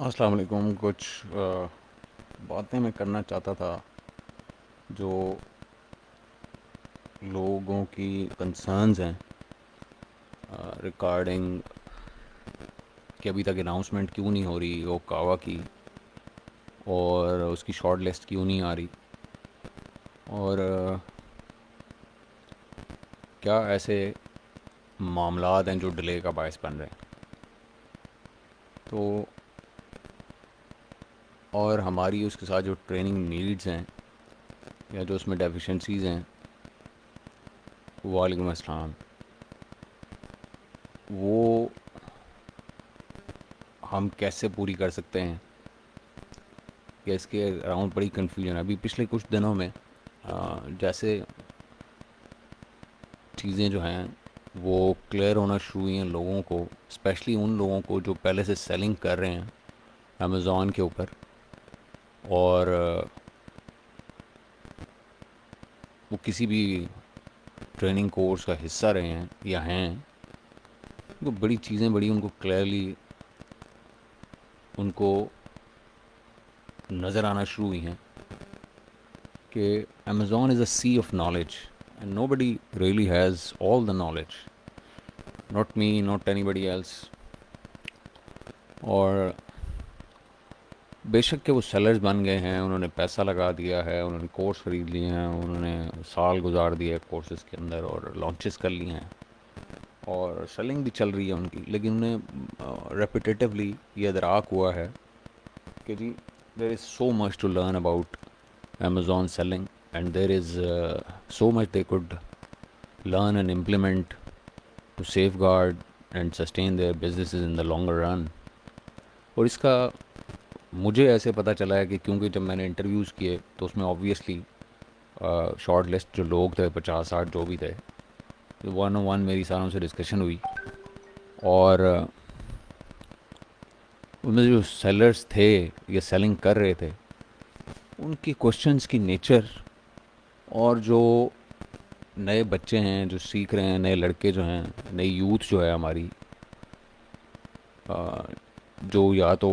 अस्सलाम वालेकुम। कुछ बातें मैं करना चाहता था जो लोगों की कंसर्न्स हैं रिगार्डिंग कि अभी तक अनाउंसमेंट क्यों नहीं हो रही वो कावा की, और उसकी शॉर्ट लिस्ट क्यों नहीं आ रही, और क्या ऐसे मामलात हैं जो डिले का बायस बन रहे हैं। तो और हमारी उसके साथ जो ट्रेनिंग नीड्स हैं या जो उसमें डेफिशिएंसीज़ हैं, वालेकुम अस्सलाम, वो हम कैसे पूरी कर सकते हैं, या इसके अराउंड बड़ी कन्फ्यूजन है अभी पिछले कुछ दिनों में। जैसे चीज़ें जो हैं वो क्लियर होना शुरू हुई हैं लोगों को, स्पेशली उन लोगों को जो पहले से सेलिंग कर रहे हैं अमेज़ॉन के ऊपर, और वो किसी भी ट्रेनिंग कोर्स का हिस्सा रहे हैं या हैं। उनको बड़ी चीज़ें बड़ी उनको क्लियरली उनको नज़र आना शुरू हुई हैं कि Amazon is a sea of knowledge and nobody really has all the knowledge, not me, not any else. और बेशक के वो सेलर्स बन गए हैं, उन्होंने पैसा लगा दिया है, उन्होंने कोर्स ख़रीद लिए हैं, उन्होंने साल गुजार दिए कोर्सेज़ के अंदर और लॉन्चेस कर लिए हैं और सेलिंग भी चल रही है उनकी, लेकिन उन्हें रेपिटेटिवली ये इदराक हुआ है कि जी there is so much to learn about Amazon selling, and there is so much they could learn and implement to safeguard and sustain their businesses in the longer run। और इसका मुझे ऐसे पता चला है कि क्योंकि जब मैंने इंटरव्यूज़ किए तो उसमें ऑब्वियसली शॉर्ट लिस्ट जो लोग थे 50-60 जो भी थे, वन ऑन वन मेरी सारों से डिस्कशन हुई, और उनमें जो सेलर्स थे या सेलिंग कर रहे थे उनकी क्वेश्चंस की नेचर, और जो नए बच्चे हैं जो सीख रहे हैं, नए लड़के जो हैं, नई यूथ जो है हमारी, जो या तो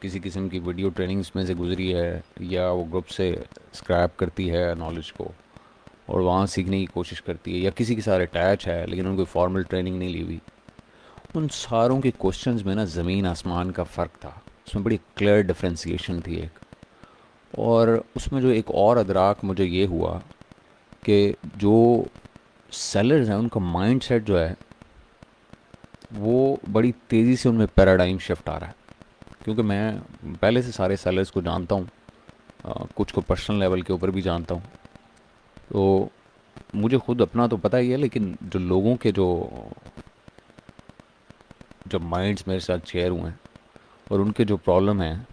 किसी किस्म की वीडियो ट्रेनिंग्स में से गुजरी है या वो ग्रुप से स्क्रैप करती है नॉलेज को और वहाँ सीखने की कोशिश करती है, या किसी के साथ अटैच है लेकिन उनको फॉर्मल ट्रेनिंग नहीं ली हुई, उन सारों के क्वेश्चंस में ना ज़मीन आसमान का फ़र्क था। उसमें बड़ी क्लियर डिफ्रेंसीशन थी एक, और उसमें जो एक और अदराक मुझे ये हुआ कि जो सेलर्स हैं उनका माइंड सेट जो है वो बड़ी तेज़ी से उनमें पैराडाइम शिफ्ट आ रहा है। क्योंकि मैं पहले से सारे सेलर्स को जानता हूँ, कुछ को पर्सनल लेवल के ऊपर भी जानता हूँ, तो मुझे खुद अपना तो पता ही है, लेकिन जो लोगों के जो जब माइंड्स मेरे साथ शेयर हुए हैं और उनके जो प्रॉब्लम हैं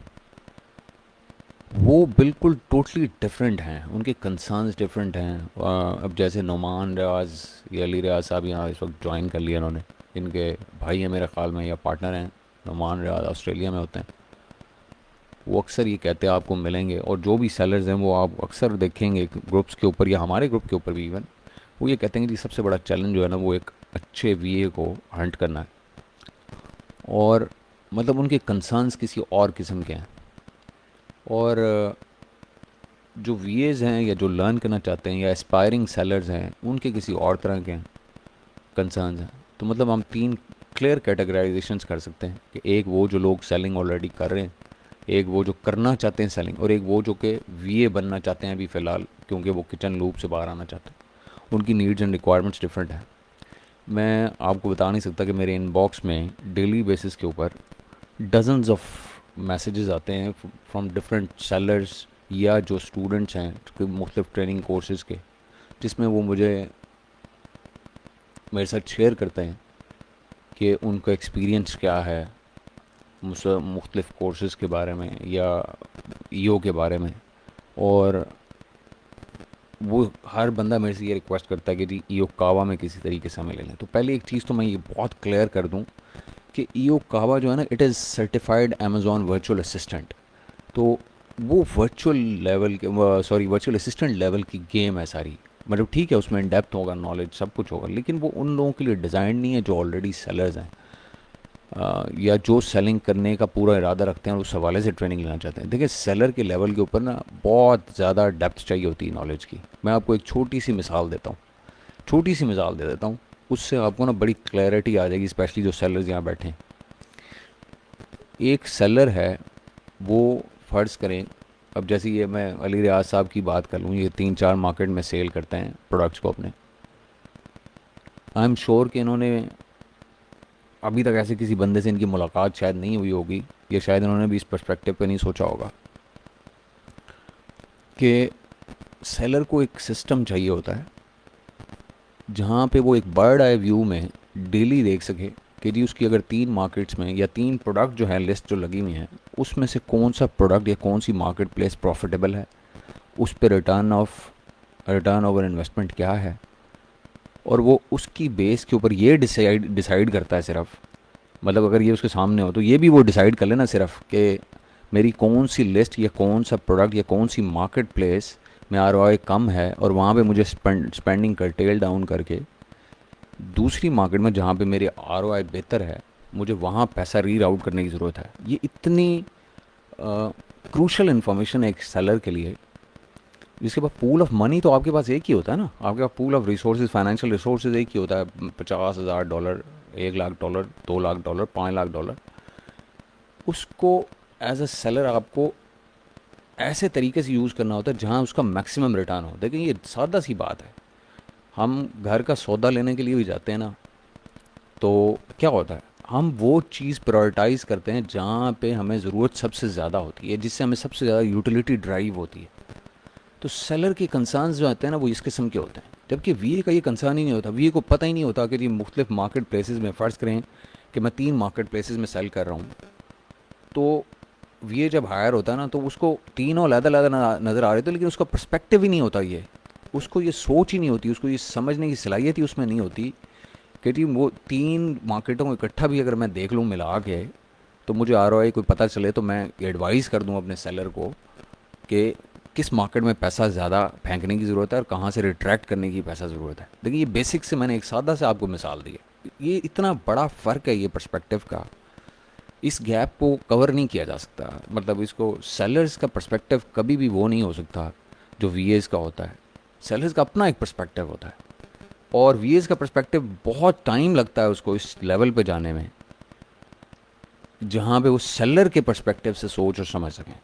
वो बिल्कुल टोटली डिफरेंट हैं, उनके कंसर्न्स डिफरेंट हैं। अब जैसे नुमान रियाज या अली रियाज साहब यहाँ इस वक्त ज्वाइन कर लिया इन्होंने, इनके भाई हैं मेरे ख्याल में या पार्टनर हैं। नुमान रियाज ऑस्ट्रेलिया में होते हैं। वो अक्सर ये कहते हैं आपको मिलेंगे, और जो भी सेलर्स हैं वो आप अक्सर देखेंगे ग्रुप्स के ऊपर या हमारे ग्रुप के ऊपर भी इवन, वो ये कहते हैं कि जी सबसे बड़ा चैलेंज जो है ना वो एक अच्छे वीए को हंट करना है, और मतलब उनके कंसर्न्स किसी और किस्म के हैं। और जो वीएज हैं या जो लर्न करना चाहते हैं या एस्पायरिंग सेलर्स हैं उनके किसी और तरह के कंसर्न्स हैं। तो मतलब हम तीन क्लियर कैटेगराइजेशंस कर सकते हैं कि एक वो जो लोग सेलिंग ऑलरेडी कर रहे हैं, एक वो जो करना चाहते हैं सेलिंग, और एक वो जो कि वीए बनना चाहते हैं अभी फ़िलहाल क्योंकि वो किचन लूप से बाहर आना चाहते हैं। उनकी नीड्स एंड रिक्वायरमेंट्स डिफरेंट हैं। मैं आपको बता नहीं सकता कि मेरे इनबॉक्स में डेली बेसिस के ऊपर डजन्स ऑफ मैसेजेस आते हैं फ्रॉम डिफरेंट सेलर्स या जो स्टूडेंट्स हैं मुख्तलिफ ट्रेनिंग कोर्सेज़ के, जिसमें वो मुझे मेरे साथ शेयर करते हैं कि उनका एक्सपीरियंस क्या है मुख्तलिफ कोर्सेज़ के बारे में या ईओ के बारे में। और वो हर बंदा मेरे से ये रिक्वेस्ट करता है कि जी ईओ कावा में किसी तरीके से हमें ले लें। तो पहले एक चीज़ तो मैं ये बहुत क्लियर कर दूं कि ईओ कावा जो है ना, it is certified Amazon virtual assistant. तो वो वर्चुअल लेवल के, सॉरी, वर्चुअल असिस्टेंट लेवल की गेम है सारी। मतलब ठीक है उसमें इन डेप्थ होगा, नॉलेज सब कुछ होगा, लेकिन वो उन लोगों के लिए डिज़ाइन नहीं है जो ऑलरेडी सेलर्स हैं। या जो सेलिंग करने का पूरा इरादा रखते हैं और उस हवाले से ट्रेनिंग लेना चाहते हैं। देखिए सेलर के लेवल के ऊपर ना बहुत ज़्यादा डेप्थ चाहिए होती है नॉलेज की। मैं आपको एक छोटी सी मिसाल देता हूँ, छोटी सी मिसाल दे देता हूँ, उससे आपको ना बड़ी क्लैरिटी आ जाएगी, स्पेशली जो सेलर्स यहाँ बैठे हैं। एक सेलर है, वो फ़र्ज़ करें, अब जैसे ये मैं अली रियाज साहब की बात कर लूँ, ये 3-4 मार्केट में सेल करते हैं प्रोडक्ट्स को अपने। आई एम श्योर कि इन्होंने अभी तक ऐसे किसी बंदे से इनकी मुलाकात शायद नहीं हुई होगी, या शायद इन्होंने भी इस पर्सपेक्टिव पे नहीं सोचा होगा कि सेलर को एक सिस्टम चाहिए होता है जहाँ पे वो एक बर्ड आई व्यू में डेली देख सके कि जी उसकी अगर 3 मार्केट्स में या 3 प्रोडक्ट जो है लिस्ट जो लगी हुई हैं, उसमें से कौन सा प्रोडक्ट या कौन सी मार्केट प्लेस प्रॉफिटेबल है, उस पर रिटर्न ओवर इन्वेस्टमेंट क्या है, और वो उसकी बेस के ऊपर ये डिसाइड करता है सिर्फ। मतलब अगर ये उसके सामने हो तो ये भी वो डिसाइड कर लेना सिर्फ कि मेरी कौन सी लिस्ट या कौन सा प्रोडक्ट या कौन सी मार्केट प्लेस में आरओआई कम है, और वहाँ पे मुझे स्पेंडिंग कर टेल डाउन करके दूसरी मार्केट में जहाँ पे मेरे आरओआई बेहतर है, मुझे वहाँ पैसा री राउट करने की ज़रूरत है। ये इतनी क्रूशल इन्फॉर्मेशन है एक सेलर के लिए, जिसके पास पूल ऑफ मनी तो आपके पास एक ही होता है ना, आपके पास pool of resources, financial resources एक ही होता है, $50,000, $1,00,000, $2,00,000, $5,00,000। उसको एज अ सेलर आपको ऐसे तरीके से यूज़ करना होता है जहाँ उसका मैक्सिमम रिटर्न हो। देखिए ये सादा सी बात है, हम घर का सौदा लेने के लिए भी जाते हैं ना, तो क्या होता है, हम वो चीज़ प्रायोरिटाइज़ करते हैं जहाँ पे हमें ज़रूरत सबसे ज़्यादा होती है, जिससे हमें सबसे ज़्यादा यूटिलिटी ड्राइव होती है। तो सेलर के कंसर्न्स जो आते हैं ना वो इस किस्म के होते हैं, जबकि वीए का ये कंसर्न ही नहीं होता। वीए को पता ही नहीं होता कि जी मुख्तलिफ मार्केट प्लेसेस में, फ़र्ज़ करें कि मैं 3 मार्केट प्लेसेस में सेल कर रहा हूँ, तो वीए जब हायर होता है ना तो उसको तीनों अलग-अलग नज़र आ रहे थे, लेकिन उसका पर्सपेक्टिव ही नहीं होता, ये उसको ये सोच ही नहीं होती, उसको ये समझने की सलाहियत ही उसमें नहीं होती कि जी वो 3 मार्केटों को इकट्ठा भी अगर मैं देख लूँ मिला के, तो मुझे आरओआई कोई पता चले तो मैं एडवाइस कर दूँ अपने सेलर को कि किस मार्केट में पैसा ज़्यादा फेंकने की ज़रूरत है और कहाँ से रिट्रैक्ट करने की पैसा ज़रूरत है। देखिए ये बेसिक से मैंने एक सादा से आपको मिसाल दी है, ये इतना बड़ा फ़र्क है ये पर्सपेक्टिव का, इस गैप को कवर नहीं किया जा सकता। मतलब इसको सेलर्स का पर्सपेक्टिव कभी भी वो नहीं हो सकता जो वीएस का होता है। सेलर्स का अपना एक पर्सपेक्टिव होता है, और वीएस का पर्सपेक्टिव बहुत टाइम लगता है उसको इस लेवल पे जाने में जहाँ पे वो सेलर के पर्सपेक्टिव से सोच और समझ सकें।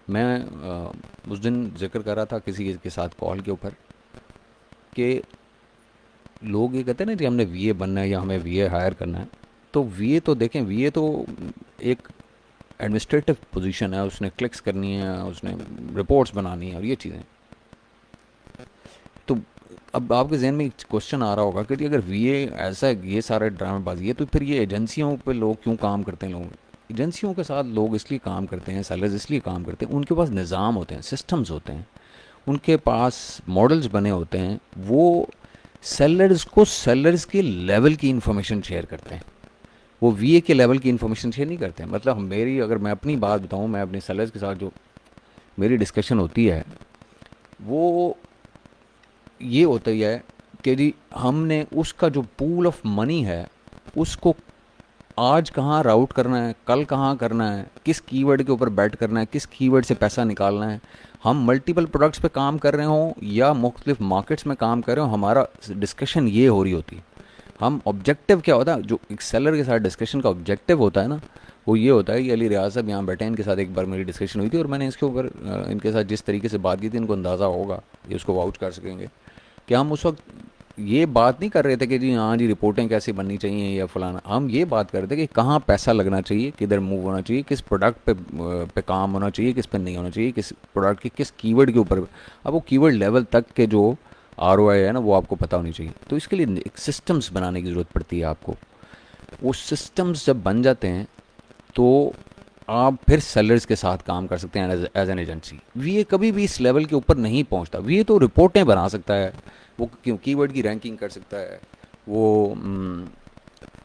मैं उस दिन जिक्र कर रहा था किसी के साथ कॉल के ऊपर कि लोग ये कहते हैं ना कि हमने वीए बनना है या हमें वीए हायर करना है, तो वीए तो देखें, वीए तो एक एडमिनिस्ट्रेटिव पोजीशन है, उसने क्लिक्स करनी है, उसने रिपोर्ट्स बनानी है और ये चीज़ें। तो अब आपके जहन में एक क्वेश्चन आ रहा होगा कि अगर वीए ऐसा है, ये सारे ड्रामेबाजी है, तो फिर ये एजेंसियों पे लोग क्यों काम करते हैं? लोग एजेंसियों के साथ लोग इसलिए काम करते हैं, सेलर्स इसलिए काम करते हैं, उनके पास निज़ाम होते हैं, सिस्टम्स होते हैं, उनके पास मॉडल्स बने होते हैं, वो सेलर्स को सेलर्स के लेवल की इंफॉर्मेशन शेयर करते हैं, वो वीए के लेवल की इन्फॉर्मेशन शेयर नहीं करते हैं। मतलब मेरी, अगर मैं अपनी बात बताऊं, मैं अपने सेलर्स के साथ जो मेरी डिस्कशन होती है वो ये होता ही है कि जी हमने उसका जो पूल ऑफ मनी है उसको आज कहाँ राउट करना है, कल कहाँ करना है, किस कीवर्ड के ऊपर बैट करना है, किस कीवर्ड से पैसा निकालना है। हम मल्टीपल प्रोडक्ट्स पे काम कर रहे हों या मुख्तलिफ मार्केट्स में काम कर रहे हों, हमारा डिस्कशन ये हो रही होती है। हम ऑब्जेक्टिव क्या होता है, जो एक सेलर के साथ डिस्कशन का ऑब्जेक्टिव होता है ना, वो ये होता है कि अली रियाज साहब यहाँ बैठे हैं, इनके साथ एक बार मेरी डिस्कशन हुई थी और मैंने इसके ऊपर इनके साथ जिस तरीके से बात की थी, इनको अंदाज़ा होगा, ये उसको वाउच कर सकेंगे कि हम उस वक्त ये बात नहीं कर रहे थे कि जी हाँ जी रिपोर्टें कैसे बननी चाहिए या फलाना। हम ये बात कर रहे थे कि कहाँ पैसा लगना चाहिए, किधर मूव होना चाहिए, किस प्रोडक्ट पे काम होना चाहिए, किस पे नहीं होना चाहिए, किस प्रोडक्ट के किस कीवर्ड के ऊपर। अब वो कीवर्ड लेवल तक के जो आरओआई है ना वो आपको पता होनी चाहिए। तो इसके लिए एक सिस्टम्स बनाने की ज़रूरत पड़ती है आपको। वो सिस्टम्स जब बन जाते हैं तो आप फिर सेलर्स के साथ काम कर सकते हैं एज एन एजेंसी। वीए कभी भी इस लेवल के ऊपर नहीं पहुंचता। वीए तो रिपोर्टें बना सकता है, वो कीवर्ड की रैंकिंग कर सकता है, वो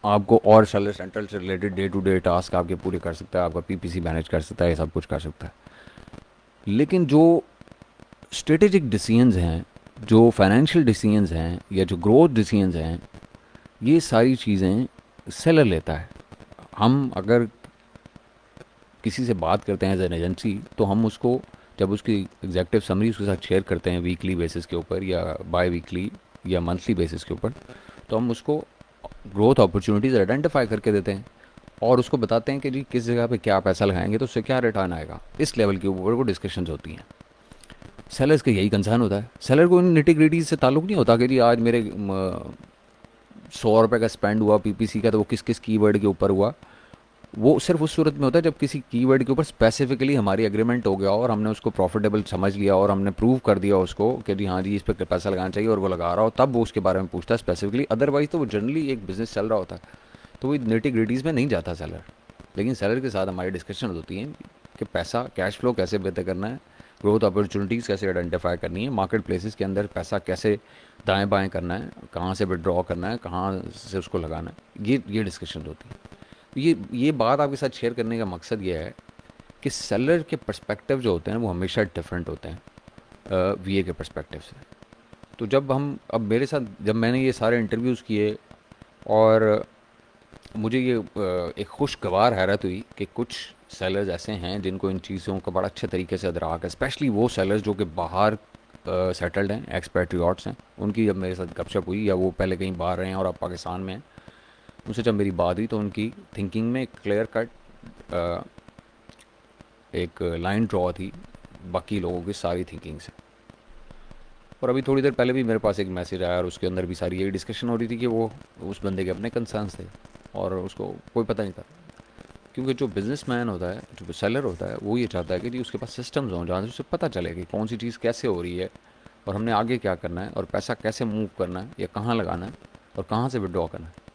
आपको और सेलर सेंट्रल से related day to day task आपके पूरे कर सकता है, आपका पीपीसी मैनेज कर सकता है, ये सब कुछ कर सकता है। लेकिन जो स्ट्रेटेजिक डिसीजंस हैं, जो फाइनेंशियल डिसीजंस हैं या जो ग्रोथ डिसीजंस हैं, ये सारी चीज़ें सेलर लेता है। हम अगर किसी से बात करते हैं एज एन एजेंसी, तो हम उसको जब उसकी एग्जेक्टिव समरी उसके साथ शेयर करते हैं वीकली बेसिस के ऊपर या बाय वीकली या मंथली बेसिस के ऊपर, तो हम उसको ग्रोथ अपॉर्चुनिटीज़ आइडेंटिफाई करके देते हैं और उसको बताते हैं कि जी किस जगह पे क्या पैसा लगाएंगे तो उससे क्या रिटर्न आएगा। इस लेवल के ऊपर वो डिस्कशंस होती हैं। सेलर्स का यही कंसर्न होता है। सेलर को इन निटी से ताल्लुक नहीं होता कि जी आज मेरे 100 रुपये का स्पेंड हुआ पीपीसी का, तो वो किस किस कीवर्ड के ऊपर हुआ। वो सिर्फ उस सूरत में होता है जब किसी कीवर्ड के ऊपर स्पेसिफिकली हमारी एग्रीमेंट हो गया और हमने उसको प्रॉफिटेबल समझ लिया और हमने प्रूव कर दिया उसको कि जी हाँ जी इस पर पैसा लगाना चाहिए और वो लगा रहा हो, तब वो उसके बारे में पूछता है स्पेसिफिकली। अदरवाइज तो वो जनरली एक बिजनेस चल रहा होता है तो वो निटी ग्रिटीज़ में नहीं जाता सेलर। लेकिन सेलर के साथ हमारी डिस्कशन होती है कि पैसा कैश फ्लो कैसे बेहतर करना है, ग्रोथ अपॉर्चुनिटीज़ कैसे आइडेंटिफाई करनी है, मार्केट प्लेसेस के अंदर पैसा कैसे दाएं बाएं करना है, कहाँ से विड्रॉ करना है, कहाँ से उसको लगाना है, ये डिस्कशन होती है। ये बात आपके साथ शेयर करने का मकसद ये है कि सेलर के पर्सपेक्टिव जो होते हैं वो हमेशा डिफरेंट होते हैं वीए के पर्सपेक्टिव से। तो जब हम अब मेरे साथ जब मैंने ये सारे इंटरव्यूज़ किए और मुझे ये एक खुशगवार हैरत हुई कि कुछ सेलर्स ऐसे हैं जिनको इन चीज़ों का बड़ा अच्छे तरीके से अदराक है, स्पेशली वो सेलर्स जो कि बाहर सेटल्ड हैं, एक्सपेट्रियाट्स हैं। उनकी जब मेरे साथ गपशप हुई या वो पहले कहीं बाहर रहे हैं और अब पाकिस्तान में हैं, उनसे जब मेरी बात हुई तो उनकी थिंकिंग में क्लियर कट एक लाइन ड्रॉ थी बाकी लोगों की सारी थिंकिंग से। और अभी थोड़ी देर पहले भी मेरे पास एक मैसेज आया और उसके अंदर भी सारी यही डिस्कशन हो रही थी कि वो उस बंदे के अपने कंसर्न्स थे और उसको कोई पता नहीं था। क्योंकि जो बिजनेसमैन होता है, जो सेलर होता है, वो ये चाहता है कि जी उसके पास सिस्टम्स हों जहाँ से उसे पता चले कि कौन सी चीज़ कैसे हो रही है और हमने आगे क्या करना है और पैसा कैसे मूव करना है या कहाँ लगाना है और कहाँ से विड्रॉ करना है।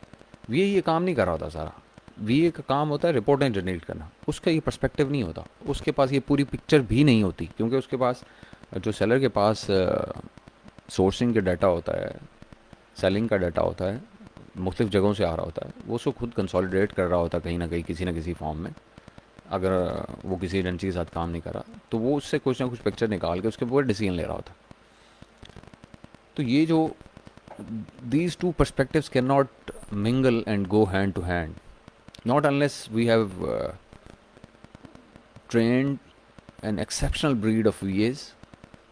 वीए ये काम नहीं कर रहा होता सारा। वीए का काम होता है रिपोर्टें जनरेट करना, उसका ये पर्सपेक्टिव नहीं होता, उसके पास ये पूरी पिक्चर भी नहीं होती। क्योंकि उसके पास जो सेलर के पास सोर्सिंग का डाटा होता है, सेलिंग का डाटा होता है, मुख्तलिफ़ जगहों से आ रहा होता है, वो उसको खुद कंसोलिडेट कर रहा होता है कहीं ना किसी फॉर्म में। अगर वो किसी एजेंसी के साथ काम नहीं कर रहा तो वो उससे कुछ ना कुछ पिक्चर निकाल के उसके ऊपर डिसीजन ले रहा होता है। तो ये जो these two perspectives cannot mingle and go hand to hand, not unless we have trained an exceptional breed of VAs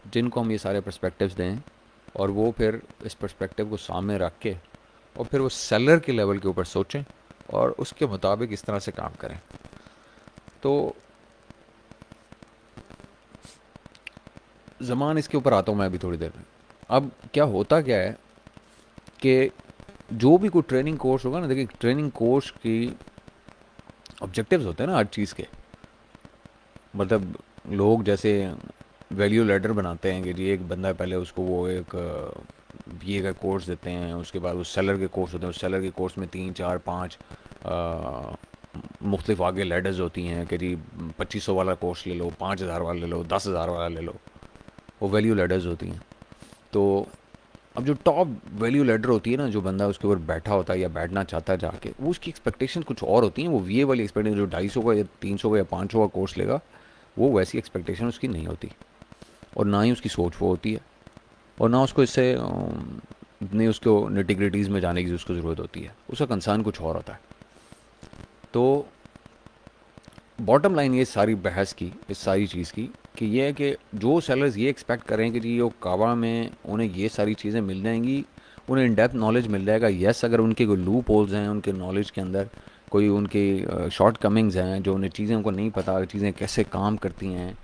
जिनको हम ये सारे पर्सपेक्टिव्स दें और वो फिर इस पर्सपेक्टिव को सामने रख के और फिर वो सेलर के लेवल के ऊपर सोचें और उसके मुताबिक इस तरह से काम करें। तो ज़मान इसके ऊपर आता हूँ मैं अभी थोड़ी देर में। अब क्या होता क्या है कि जो भी कोई ट्रेनिंग कोर्स होगा ना, देखिए ट्रेनिंग कोर्स की ऑब्जेक्टिव्स होते हैं ना हर चीज़ के। मतलब लोग जैसे वैल्यू लैडर बनाते हैं कि जी एक बंदा पहले उसको वो एक बीए का कोर्स देते हैं, उसके बाद वो सेलर के कोर्स होते हैं, उस सेलर के कोर्स में 3 4 5 मुख्तलिफ आगे लैडर्स होती हैं कि जी 2500 वाला कोर्स ले लो, 5000 वाला ले लो, 10,000 वाला ले लो। वो वैल्यू लैडर्स होती हैं। तो अब जो टॉप वैल्यू लैडर होती है ना, जो बंदा उसके ऊपर बैठा होता है या बैठना चाहता है जाके, वो उसकी एक्सपेक्टेशन कुछ और होती हैं। वो वीए वाली एक्सपेक्टेशन जो 250 का या 300 का या 500 का कोर्स लेगा, वो वैसी एक्सपेक्टेशन उसकी नहीं होती और ना ही उसकी सोच वो होती है और ना उसको इससे इतनी उसको निटिग्रिटीज़ में जाने की उसको ज़रूरत होती है। उसका कंसर्न कुछ और होता है। तो बॉटम लाइन ये सारी बहस की, इस सारी चीज़ की, कि ये है कि जो सेलर्स ये एक्सपेक्ट करें कि जी वो कावा में उन्हें ये सारी चीज़ें मिल जाएंगी, उन्हें इन डेप्थ नॉलेज मिल जाएगा। येस, अगर उनके कोई लूप होल्स हैं उनके नॉलेज के अंदर, कोई उनकी शॉर्ट कमिंग्स हैं, जो उन्हें चीज़ें उनको नहीं पता चीज़ें कैसे काम करती हैं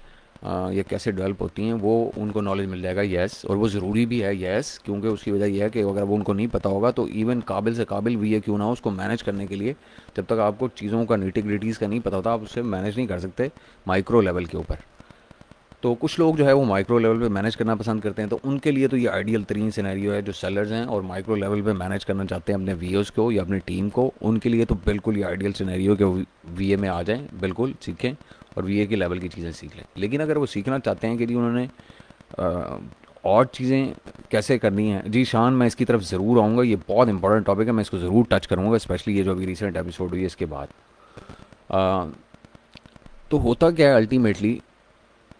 या कैसे डेवलप होती हैं, वो उनको नॉलेज मिल जाएगा। येस, और वो ज़रूरी भी है। येस, क्योंकि उसकी वजह यह है कि अगर वो उनको नहीं पता होगा तो इवन काबिल से काबिल भी है क्यों ना हो उसको मैनेज करने के लिए, जब तक आपको चीज़ों का निटिग्रिटीज़ का नहीं पता होता आप उसे मैनेज नहीं कर सकते माइक्रो लेवल के ऊपर। तो कुछ लोग जो है वो माइक्रो लेवल पे मैनेज करना पसंद करते हैं, तो उनके लिए तो ये आइडियल तरीन सिनेरियो है। जो सेलर्स हैं और माइक्रो लेवल पे मैनेज करना चाहते हैं अपने वीओज़ को या अपनी टीम को, उनके लिए तो बिल्कुल ये आइडियल सिनेरियो कि वो वीए में आ जाएं, बिल्कुल सीखें और वीए के लेवल की चीज़ें सीख लें। लेकिन अगर वो सीखना चाहते हैं कि जी उन्होंने और चीज़ें कैसे करनी है, जी शान मैं इसकी तरफ ज़रूर आऊँगा। ये बहुत इंपॉर्टेंट टॉपिक है, मैं इसको ज़रूर टच करूँगा, स्पेशली ये जो अभी रिसेंट एपिसोड हुई है इसके बाद। तो होता क्या है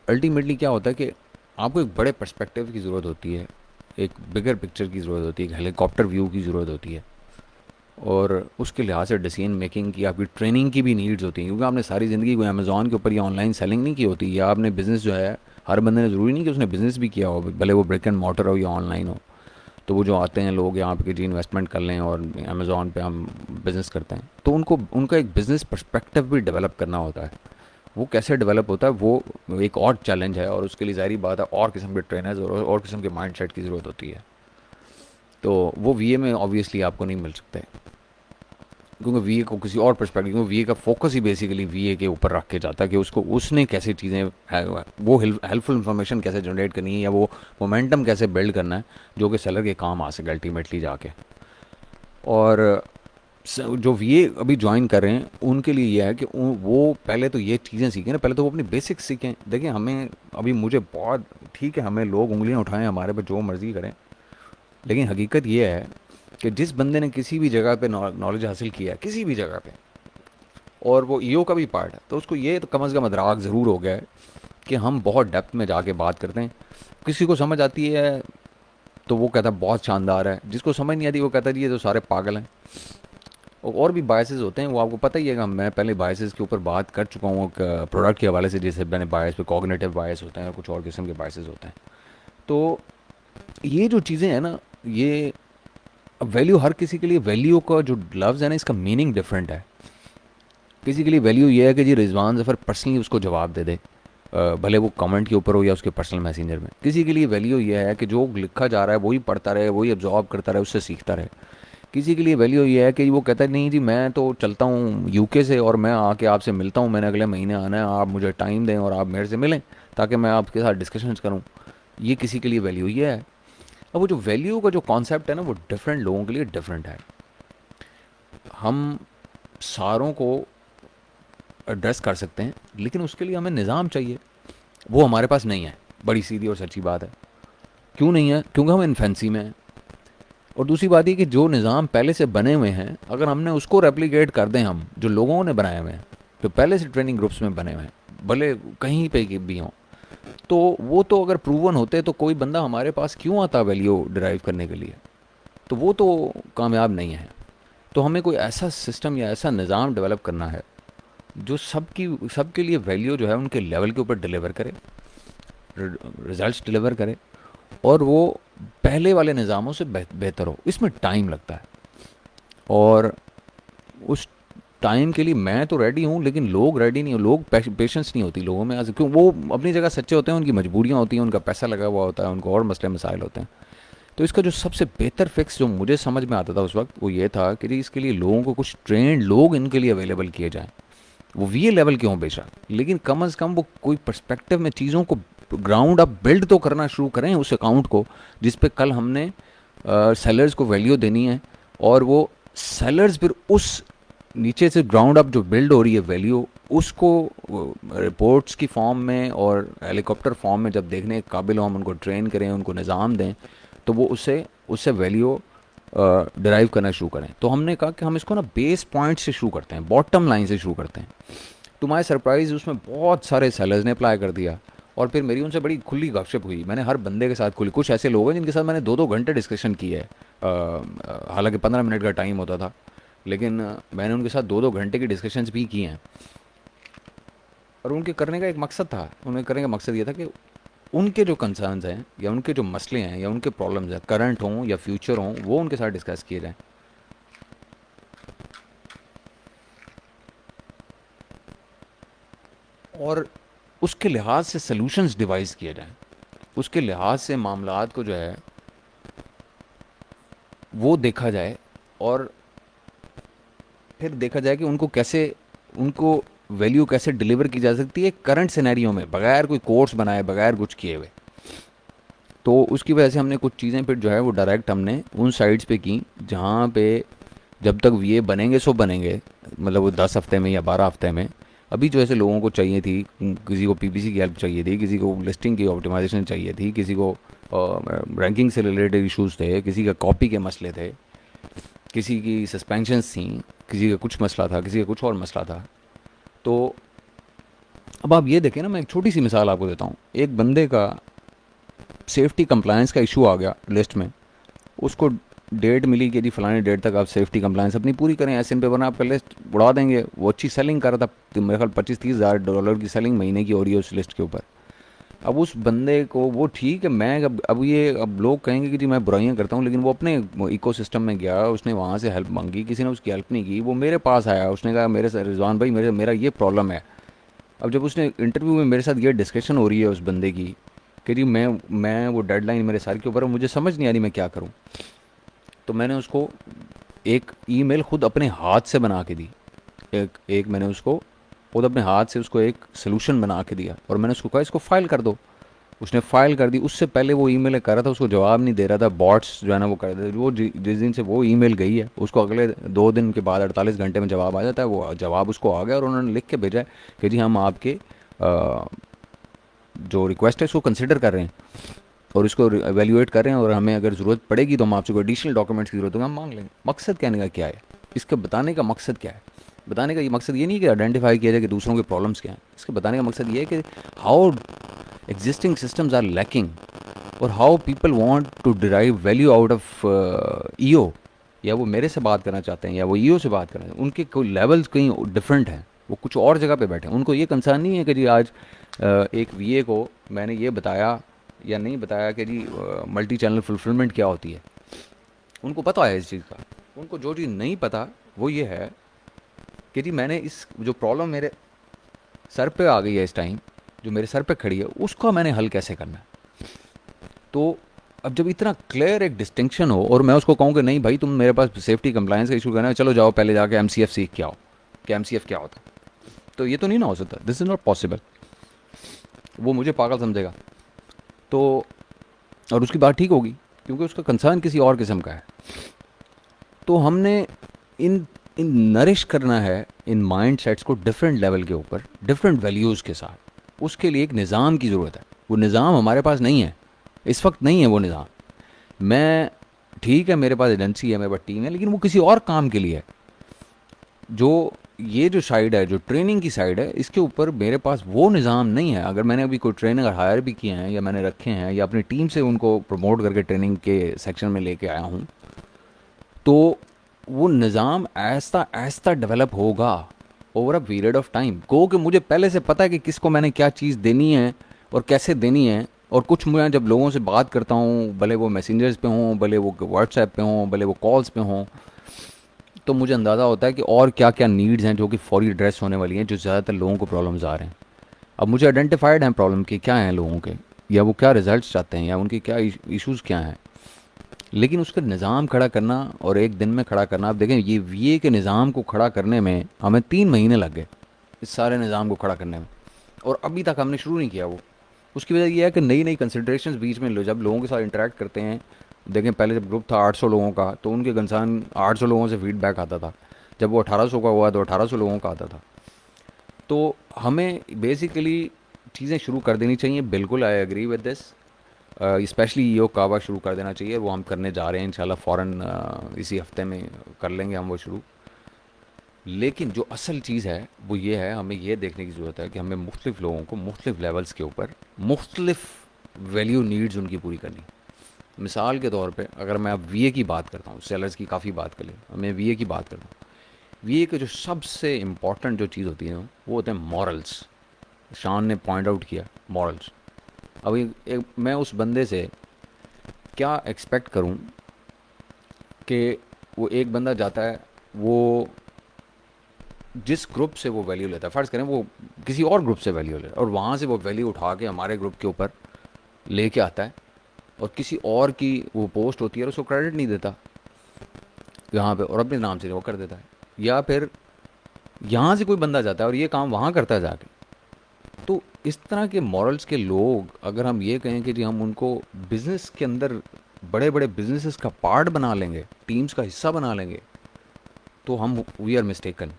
अल्टीमेटली क्या होता है कि आपको एक बड़े पर्सपेक्टिव की ज़रूरत होती है, एक बिगर पिक्चर की ज़रूरत होती है, एक हेलीकॉप्टर व्यू की ज़रूरत होती है। और उसके लिहाज से डिसीजन मेकिंग की आपकी ट्रेनिंग की भी नीड्स होती हैं, क्योंकि आपने सारी ज़िंदगी कोई अमेज़ॉन के ऊपर या ऑनलाइन सेलिंग नहीं की होती, या आपने बिज़नेस जो है, हर बंदे ने ज़रूरी नहीं कि उसने बिज़नेस भी किया हो, भले वो ब्रिक एंड मॉर्टर हो या ऑनलाइन हो। तो वो जो आते हैं लोग यहाँ पे कि जी इन्वेस्टमेंट कर लें और अमेज़ॉन पे हम बिज़नेस करते हैं, तो उनको उनका एक बिज़नेस पर्सपेक्टिव भी डेवलप करना होता है। वो कैसे डेवलप होता है वो एक और चैलेंज है, और उसके लिए ज़ाहिर बात है और किस्म के ट्रेनर्स और किस्म के माइंडसेट की ज़रूरत होती है। तो वो वीए में ऑब्वियसली आपको नहीं मिल सकते, क्योंकि वीए को किसी और पर्सपेक्टिव, क्योंकि वीए का फोकस ही बेसिकली वीए के ऊपर रख के जाता है कि उसको उसने कैसे चीज़ें वो हेल्पफुल इन्फॉर्मेशन कैसे जनरेट करनी है, या वो मोमेंटम कैसे बिल्ड करना है जो कि सेलर के काम आ सके अल्टीमेटली जाके। और जो वीए अभी ज्वाइन कर रहे हैं उनके लिए ये है कि वो पहले तो ये चीज़ें सीखें ना, पहले तो वो अपनी बेसिक्स सीखें। देखिए हमें अभी मुझे बहुत ठीक है, हमें लोग उंगलियां उठाएं हमारे पे जो मर्ज़ी करें, लेकिन हकीकत ये है कि जिस बंदे ने किसी भी जगह पे नॉलेज हासिल किया है किसी भी जगह पे, और वो ईओ का भी पार्ट है, तो उसको ये तो कम अज़ कम अदराक ज़रूर हो गया है कि हम बहुत डेप्थ में जाके बात करते हैं। किसी को समझ आती है तो वो कहता है बहुत शानदार है, जिसको समझ नहीं आती वो कहता है जी ये तो सारे पागल हैं। और भी बायसेस होते हैं, वो आपको पता ही है कि मैं पहले बायसेस के ऊपर बात कर चुका हूँ प्रोडक्ट के हवाले से, जैसे मैंने बायस पे कॉग्निटिव बायस होते हैं और कुछ और किस्म के बायसेस होते हैं। तो ये जो चीज़ें हैं ना, ये वैल्यू हर किसी के लिए, वैल्यू का जो लफ्ज़ है ना इसका मीनिंग डिफरेंट है। किसी के लिए वैल्यू ये है कि जी रिजवान ज़फ़र पर्सनली उसको जवाब दे दे, भले वो कमेंट के ऊपर हो या उसके पर्सनल मैसेंजर में। किसी के लिए वैल्यू ये है कि जो लिखा जा रहा है वही पढ़ता रहे, वही अब्जॉर्ब करता रहे, उससे सीखता रहे। किसी के लिए वैल्यू ये है कि वो कहता है नहीं जी मैं तो चलता हूँ यूके से और मैं आके आपसे मिलता हूँ, मैंने अगले महीने आना है, आप मुझे टाइम दें और आप मेरे से मिलें ताकि मैं आपके साथ डिस्कशंस करूँ। ये किसी के लिए वैल्यू ये है। अब वो जो वैल्यू का जो कॉन्सेप्ट है ना वो डिफरेंट लोगों के लिए डिफरेंट है। हम सारों को एड्रेस कर सकते हैं, लेकिन उसके लिए हमें निज़ाम चाहिए, वो हमारे पास नहीं है। बड़ी सीधी और सच्ची बात है। क्यों नहीं है? क्योंकि हम इन्फेंसी में हैं। और दूसरी बात ये कि जो निज़ाम पहले से बने हुए हैं अगर हमने उसको रेप्लिकेट कर दें, हम जो लोगों ने बनाए हुए हैं जो पहले से ट्रेनिंग ग्रुप्स में बने हुए हैं, भले कहीं पे भी हों, तो वो तो अगर प्रूवन होते तो कोई बंदा हमारे पास क्यों आता वैल्यू डिराइव करने के लिए? तो वो तो कामयाब नहीं है। तो हमें कोई ऐसा सिस्टम या ऐसा निज़ाम डेवलप करना है जो सबके लिए वैल्यू जो है उनके लेवल के ऊपर डिलीवर करे, रिजल्ट्स डिलीवर करे, और वो पहले वाले निज़ामों से बेहतर हो। इसमें टाइम लगता है, और उस टाइम के लिए मैं तो रेडी हूँ, लेकिन लोग रेडी नहीं हो, लोग पेशेंस नहीं होती लोगों में आज, क्यों? वो अपनी जगह सच्चे होते हैं, उनकी मजबूरियाँ होती हैं, उनका पैसा लगा हुआ होता है, उनको और मसले मसाइल होते हैं। तो इसका जो सबसे बेहतर फिक्स जो मुझे समझ में आता था उस वक्त वो ये था कि जी इसके लिए लोगों को कुछ ट्रेंड लोग इनके लिए अवेलेबल किए जाएँ। वो वीए लेवल के हों बेशक, लेकिन कम अज़ कम वो कोई पर्सपेक्टिव में चीज़ों को ग्राउंड अप बिल्ड तो करना शुरू करें उस अकाउंट को, जिस पे कल हमने सेलर्स को वैल्यू देनी है, और वो सेलर्स फिर उस नीचे से ग्राउंड अप जो बिल्ड हो रही है वैल्यू, उसको रिपोर्ट्स की फॉर्म में और हेलीकॉप्टर फॉर्म में जब देखने के काबिल हो, हम उनको ट्रेन करें, उनको निज़ाम दें, तो वो उससे उससे वैल्यू डिराइव करना शुरू करें। तो हमने कहा कि हम इसको ना बेस पॉइंट से शुरू करते हैं, बॉटम लाइन से शुरू करते हैं। तुम्हारे सरप्राइज़ उसमें बहुत सारे सेलर्स ने अप्लाई कर दिया, और फिर मेरी उनसे बड़ी खुली गपशप हुई। मैंने हर बंदे के साथ खुली, कुछ ऐसे लोग हैं जिनके साथ मैंने 2-2 घंटे डिस्कशन की है, हालांकि 15 मिनट का टाइम होता था, लेकिन मैंने उनके साथ 2-2 घंटे की डिस्कशंस भी की हैं। और उनके करने का एक मकसद था, उनके करने का मकसद ये था कि उनके जो कंसर्न्स हैं या उनके जो मसले हैं या उनके प्रॉब्लम्स हैं, करंट हों या फ्यूचर हों, वो उनके साथ डिस्कस किए जाएँ। और उसके लिहाज से सॉल्यूशंस डिवाइस किए जाएँ, उसके लिहाज से मामलात को जो है वो देखा जाए, और फिर देखा जाए कि उनको वैल्यू कैसे डिलीवर की जा सकती है करंट सिनेरियो में, बगैर कोई कोर्स बनाए, बगैर कुछ किए हुए। तो उसकी वजह से हमने कुछ चीज़ें फिर जो है वो डायरेक्ट हमने उन साइट्स पे की जहाँ पे जब तक वीए बनेंगे सो बनेंगे, मतलब वो 10 हफ्ते में या 12 हफ्ते में। अभी जो ऐसे लोगों को चाहिए थी, किसी को पीपीसी की हेल्प चाहिए थी, किसी को लिस्टिंग की ऑप्टिमाइजेशन चाहिए थी, किसी को रैंकिंग से रिलेटेड इश्यूज थे, किसी का कॉपी के मसले थे, किसी की सस्पेंशंस थी, किसी का कुछ मसला था, किसी का कुछ और मसला था। तो अब आप ये देखें ना, मैं एक छोटी सी मिसाल आपको देता हूँ। एक बंदे का सेफ्टी कंप्लायंस का इशू आ गया लिस्ट में, उसको डेट मिली कि जी फलानी डेट तक आप सेफ्टी कंप्लायंस अपनी पूरी करें, एसएन पे, वरना आपका लिस्ट उड़ा देंगे। वो अच्छी सेलिंग कर रहा था, तो मेरे ख्याल 25-30 हज़ार डॉलर की सेलिंग महीने की हो रही है उस लिस्ट के ऊपर। अब उस बंदे को वो ठीक है, मैं अब ये अब लोग कहेंगे कि जी मैं बुराइयां करता हूँ, लेकिन वो अपने इकोसिस्टम में गया, उसने वहाँ से हेल्प मांगी, किसी ने उसकी हेल्प नहीं की, वो मेरे पास आया, उसने कहा मेरे से रिजवान भाई मेरे मेरा ये प्रॉब्लम है। अब जब उसने इंटरव्यू में मेरे साथ ये डिस्कशन हो रही है उस बंदे की कि जी मैं वो डेडलाइन मेरे सर के ऊपर है, मुझे समझ नहीं आ रही मैं क्या करूँ, तो मैंने उसको एक ईमेल खुद अपने हाथ से बना के दी। एक एक मैंने उसको खुद अपने हाथ से उसको एक सोल्यूशन बना के दिया, और मैंने उसको कहा इसको फाइल कर दो। उसने फाइल कर दी। उससे पहले वो ईमेल कर रहा था, उसको जवाब नहीं दे रहा था, बॉट्स जो है ना वो कर रहे थे। वो जिस दिन से वो ईमेल गई है, उसको अगले 2 दिन के बाद 48 घंटे में जवाब आ जाता है। वो जवाब उसको आ गया और उन्होंने लिख के भेजा है कि जी हम आपके जो रिक्वेस्ट है उसको कंसिडर कर रहे हैं और इसको एवेल्यूएट कर रहे हैं, और हमें अगर ज़रूरत पड़ेगी तो हम आपसे कोई एडिशनल डॉक्यूमेंट्स की ज़रूरत होगी हम मांग लेंगे। मकसद कहने का क्या है, इसके बताने का मकसद क्या है? बताने का ये मकसद ये नहीं कि आइडेंटिफाई किया जाए कि दूसरों के प्रॉब्लम्स क्या हैं। इसके बताने का मकसद ये है कि how existing systems are lacking, और how people want to derive value out of EO. या वो मेरे से बात करना चाहते हैं या वो ईओ से बात करना चाहते हैं, उनके कोई लेवल्स कहीं डिफरेंट हैं, वो कुछ और जगह पे बैठे हैं। उनको ये कंसर्न नहीं है कि जी आज एक वीए को मैंने ये बताया या नहीं बताया कि जी मल्टी चैनल फुलफिलमेंट क्या होती है। उनको पता है इस चीज़ का। उनको जो चीज़ नहीं पता वो ये है कि जी मैंने इस जो प्रॉब्लम मेरे सर पे आ गई है इस टाइम, जो मेरे सर पे खड़ी है, उसका मैंने हल कैसे करना है। तो अब जब इतना क्लियर एक डिस्टिंक्शन हो और मैं उसको कहूँ कि नहीं भाई तुम मेरे पास सेफ्टी कंप्लायंस का इशू करना है, चलो जाओ पहले जाके एमसीएफ सीख के आओ कि एमसीएफ क्या होता है, तो ये तो नहीं ना हो सकता। This is not possible. वो मुझे पागल समझेगा। तो और उसकी बात ठीक होगी क्योंकि उसका कंसर्न किसी और किस्म का है। तो हमने इन इन नरिश करना है इन माइंड सेट्स को डिफरेंट लेवल के ऊपर, डिफरेंट वैल्यूज़ के साथ। उसके लिए एक निज़ाम की ज़रूरत है। वो निज़ाम हमारे पास नहीं है, इस वक्त नहीं है वो निज़ाम। मैं ठीक है, मेरे पास एजेंसी है, मेरे पास टीम है, लेकिन वो किसी और काम के लिए है। जो ये जो साइड है, जो ट्रेनिंग की साइड है, इसके ऊपर मेरे पास वो निज़ाम नहीं है। अगर मैंने अभी कोई ट्रेनर हायर भी किए हैं या मैंने रखे हैं या अपनी टीम से उनको प्रमोट करके ट्रेनिंग के सेक्शन में लेके आया हूँ, तो वो निज़ाम ऐसा ऐसा डेवलप होगा over a period of time. को कि मुझे पहले से पता है कि किसको मैंने क्या चीज़ देनी है और कैसे देनी है। और कुछ मैं जब लोगों से बात करता हूँ, भले वो मैसेंजर्स पे हों, भले वो व्हाट्सएप पे हों, भले वो कॉल्स पे हों, तो मुझे अंदाज़ा होता है कि और क्या क्या नीड्स हैं जो कि फौरी एड्रेस होने वाली हैं, जो ज़्यादातर लोगों को प्रॉब्लम्स आ रहे हैं। अब मुझे आइडेंटिफाइड हैं प्रॉब्लम के क्या हैं लोगों के, या वो क्या रिजल्ट्स चाहते हैं, या उनके क्या इश्यूज़ क्या हैं। लेकिन उसका निज़ाम खड़ा करना और एक दिन में खड़ा करना, आप देखें ये वीए के निज़ाम को खड़ा करने में हमें 3 महीने लग गए, इस सारे निज़ाम को खड़ा करने में, और अभी तक हमने शुरू नहीं किया वो। उसकी वजह यह है कि नई नई कंसिड्रेशंस बीच में जब लोगों के साथ इंटरेक्ट करते हैं। देखें पहले जब ग्रुप था 800 लोगों का, तो उनके कंसर्न 800 लोगों से फीडबैक आता था। जब वो 1800 का हुआ तो 1800 लोगों का आता था। तो हमें बेसिकली चीज़ें शुरू कर देनी चाहिए। बिल्कुल I agree with this. Specially ईओ कावा शुरू कर देना चाहिए। वो हम करने जा रहे हैं इंशाल्लाह फ़ौरन, इसी हफ्ते में कर लेंगे हम वो शुरू। लेकिन जो असल चीज़ है वो ये है, हमें ये देखने की ज़रूरत है कि हमें मुख्तलिफ़ लोगों को मुख्तलिफ़ लेवल्स के ऊपर मुख्तलिफ़ वैल्यू नीड्स उनकी पूरी करनी। मिसाल के तौर पे अगर मैं अब वीए की बात करता हूँ, सेलर्स की काफ़ी बात कर लें, मैं वीए की बात करता हूँ। वीए के जो सबसे इम्पॉर्टेंट जो चीज़ होती है वो होते हैं मॉरल्स। शान ने पॉइंट आउट किया मॉरल्स। अब मैं उस बंदे से क्या एक्सपेक्ट करूं कि वो एक बंदा जाता है, वो जिस ग्रुप से वो वैल्यू लेता है, फ़र्ज़ करें वो किसी और ग्रुप से वैल्यू लेता है, और वहाँ से वो वैल्यू उठा के हमारे ग्रुप के ऊपर लेके आता है, और किसी और की वो पोस्ट होती है और उसको क्रेडिट नहीं देता यहाँ पे, और अपने नाम से वो कर देता है। या फिर यहाँ से कोई बंदा जाता है और ये काम वहाँ करता है जाके। तो इस तरह के मॉरल्स के लोग, अगर हम ये कहें कि जी हम उनको बिज़नेस के अंदर बड़े बड़े बिजनेसेस का पार्ट बना लेंगे, टीम्स का हिस्सा बना लेंगे, तो हम वी आर मिस्टेकन।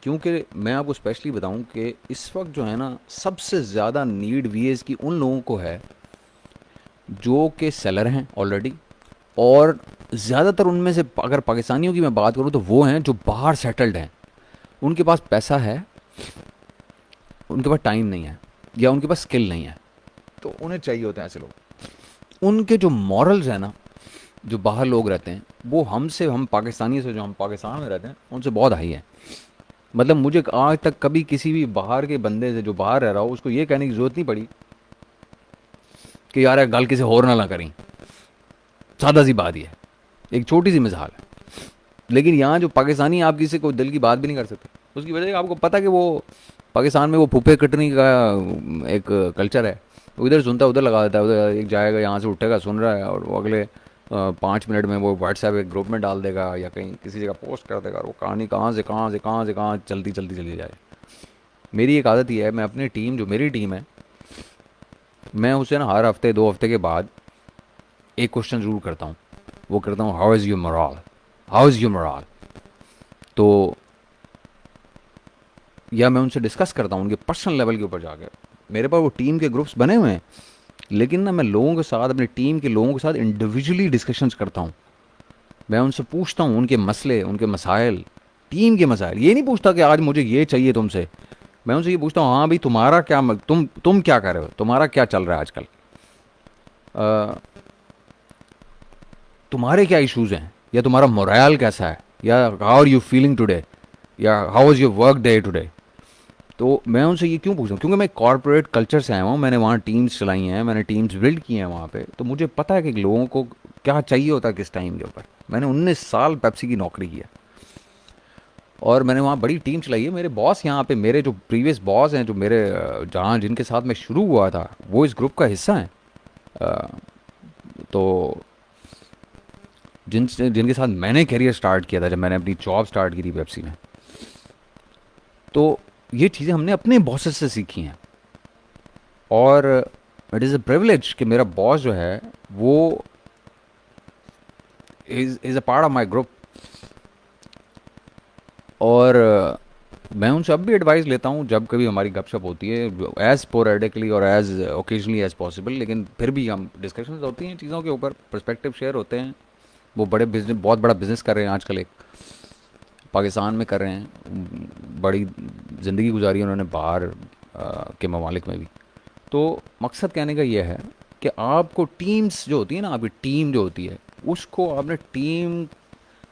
क्योंकि मैं आपको स्पेशली बताऊं कि इस वक्त जो है ना सबसे ज़्यादा नीड वीएस की उन लोगों को है जो कि सेलर हैं ऑलरेडी, और ज़्यादातर उनमें से अगर पाकिस्तानियों की मैं बात करूं तो वो हैं जो बाहर सेटल्ड हैं। उनके पास पैसा है, उनके पास टाइम नहीं है, या उनके पास स्किल नहीं है, तो उन्हें चाहिए होते हैं ऐसे लोग। उनके जो मॉरल्स हैं ना जो बाहर लोग रहते हैं वो हमसे, हम पाकिस्तानी से जो हम पाकिस्तान में रहते हैं उनसे बहुत हाई है। मतलब मुझे आज तक कभी किसी भी बाहर के बंदे से जो बाहर रह रहा हो उसको ये कहने की ज़रूरत नहीं पड़ी कि यार गल किसी होर ना करें। सादा सी बात ही है, एक छोटी सी मिसाल है। लेकिन यहाँ जो पाकिस्तानी, आप किसी को दिल की बात भी नहीं कर सकते। उसकी वजह है आपको पता कि वो पाकिस्तान में वो फूफे कटनी का एक कल्चर है। वो इधर सुनता है उधर लगा देता है, उधर एक जाएगा यहाँ से उठेगा सुन रहा है और वो अगले 5 मिनट में वो व्हाट्सएप एक ग्रुप में डाल देगा या कहीं किसी जगह पोस्ट कर देगा और वो कहानी कहाँ से कहाँ चलती चलती चली जाए। मेरी एक आदत ये है, मैं अपनी टीम, जो मेरी टीम है, मैं उसे ना हर हफ्ते 2 हफ्ते के बाद एक क्वेश्चन ज़रूर करता हूँ। वो करता हूँ, how is your moral, how is your moral. तो या मैं उनसे डिस्कस करता हूँ उनके पर्सनल लेवल के ऊपर जाकर। मेरे पास वो टीम के ग्रुप्स बने हुए हैं, लेकिन ना मैं लोगों के साथ, अपनी टीम के लोगों के साथ इंडिविजुअली डिस्कशंस करता हूँ। मैं उनसे पूछता हूँ उनके मसले, उनके मसाइल, टीम के मसाइल। ये नहीं पूछता कि आज मुझे ये चाहिए तुमसे। मैं उनसे ये पूछता हूँ, हाँ भाई तुम्हारा क्या तुम क्या कर रहे हो, तुम्हारा क्या चल रहा है आजकल, तुम्हारे क्या इश्यूज़ हैं, या तुम्हारा मोरल कैसा है, या how are you feeling today, या how was your work day today. तो मैं उनसे ये क्यों पूछ रहा हूँ, क्योंकि मैं कॉर्पोरेट कल्चर से आया हूँ, मैंने वहाँ टीम्स चलाई हैं, मैंने टीम्स बिल्ड की हैं वहाँ पे। तो मुझे पता है कि लोगों को क्या चाहिए होता है किस टाइम के ऊपर। मैंने 19 साल पेप्सी की नौकरी की है और मैंने वहाँ बड़ी टीम चलाई है। मेरे बॉस यहाँ पे, मेरे जो प्रीवियस बॉस हैं, जो मेरे जहाँ जिनके साथ मैं शुरू हुआ था, वो इस ग्रुप का हिस्सा हैं। अ, तो जिनके साथ मैंने करियर स्टार्ट किया था, जब मैंने अपनी जॉब स्टार्ट की थी पेप्सी में, तो ये चीज़ें हमने अपने बॉसेस से सीखी हैं। और इट इज़ अ प्रिविलेज कि मेरा बॉस जो है वो is a part of my group. और मैं उनसे अब भी एडवाइस लेता हूँ जब कभी हमारी गपशप होती है, एज स्पोरेडिकली और एज ओकेजनली एज पॉसिबल, लेकिन फिर भी हम डिस्कशंस होती हैं चीज़ों के ऊपर, पर्सपेक्टिव शेयर होते हैं। वो बड़े बिजनेस, बहुत बड़ा बिजनेस कर रहे हैं आजकल, एक पाकिस्तान में कर रहे हैं, बड़ी ज़िंदगी गुजारी है उन्होंने बाहर के ममालिक में भी। तो मकसद कहने का ये है कि आपको टीम्स जो होती है ना, आपकी टीम जो होती है, उसको आपने टीम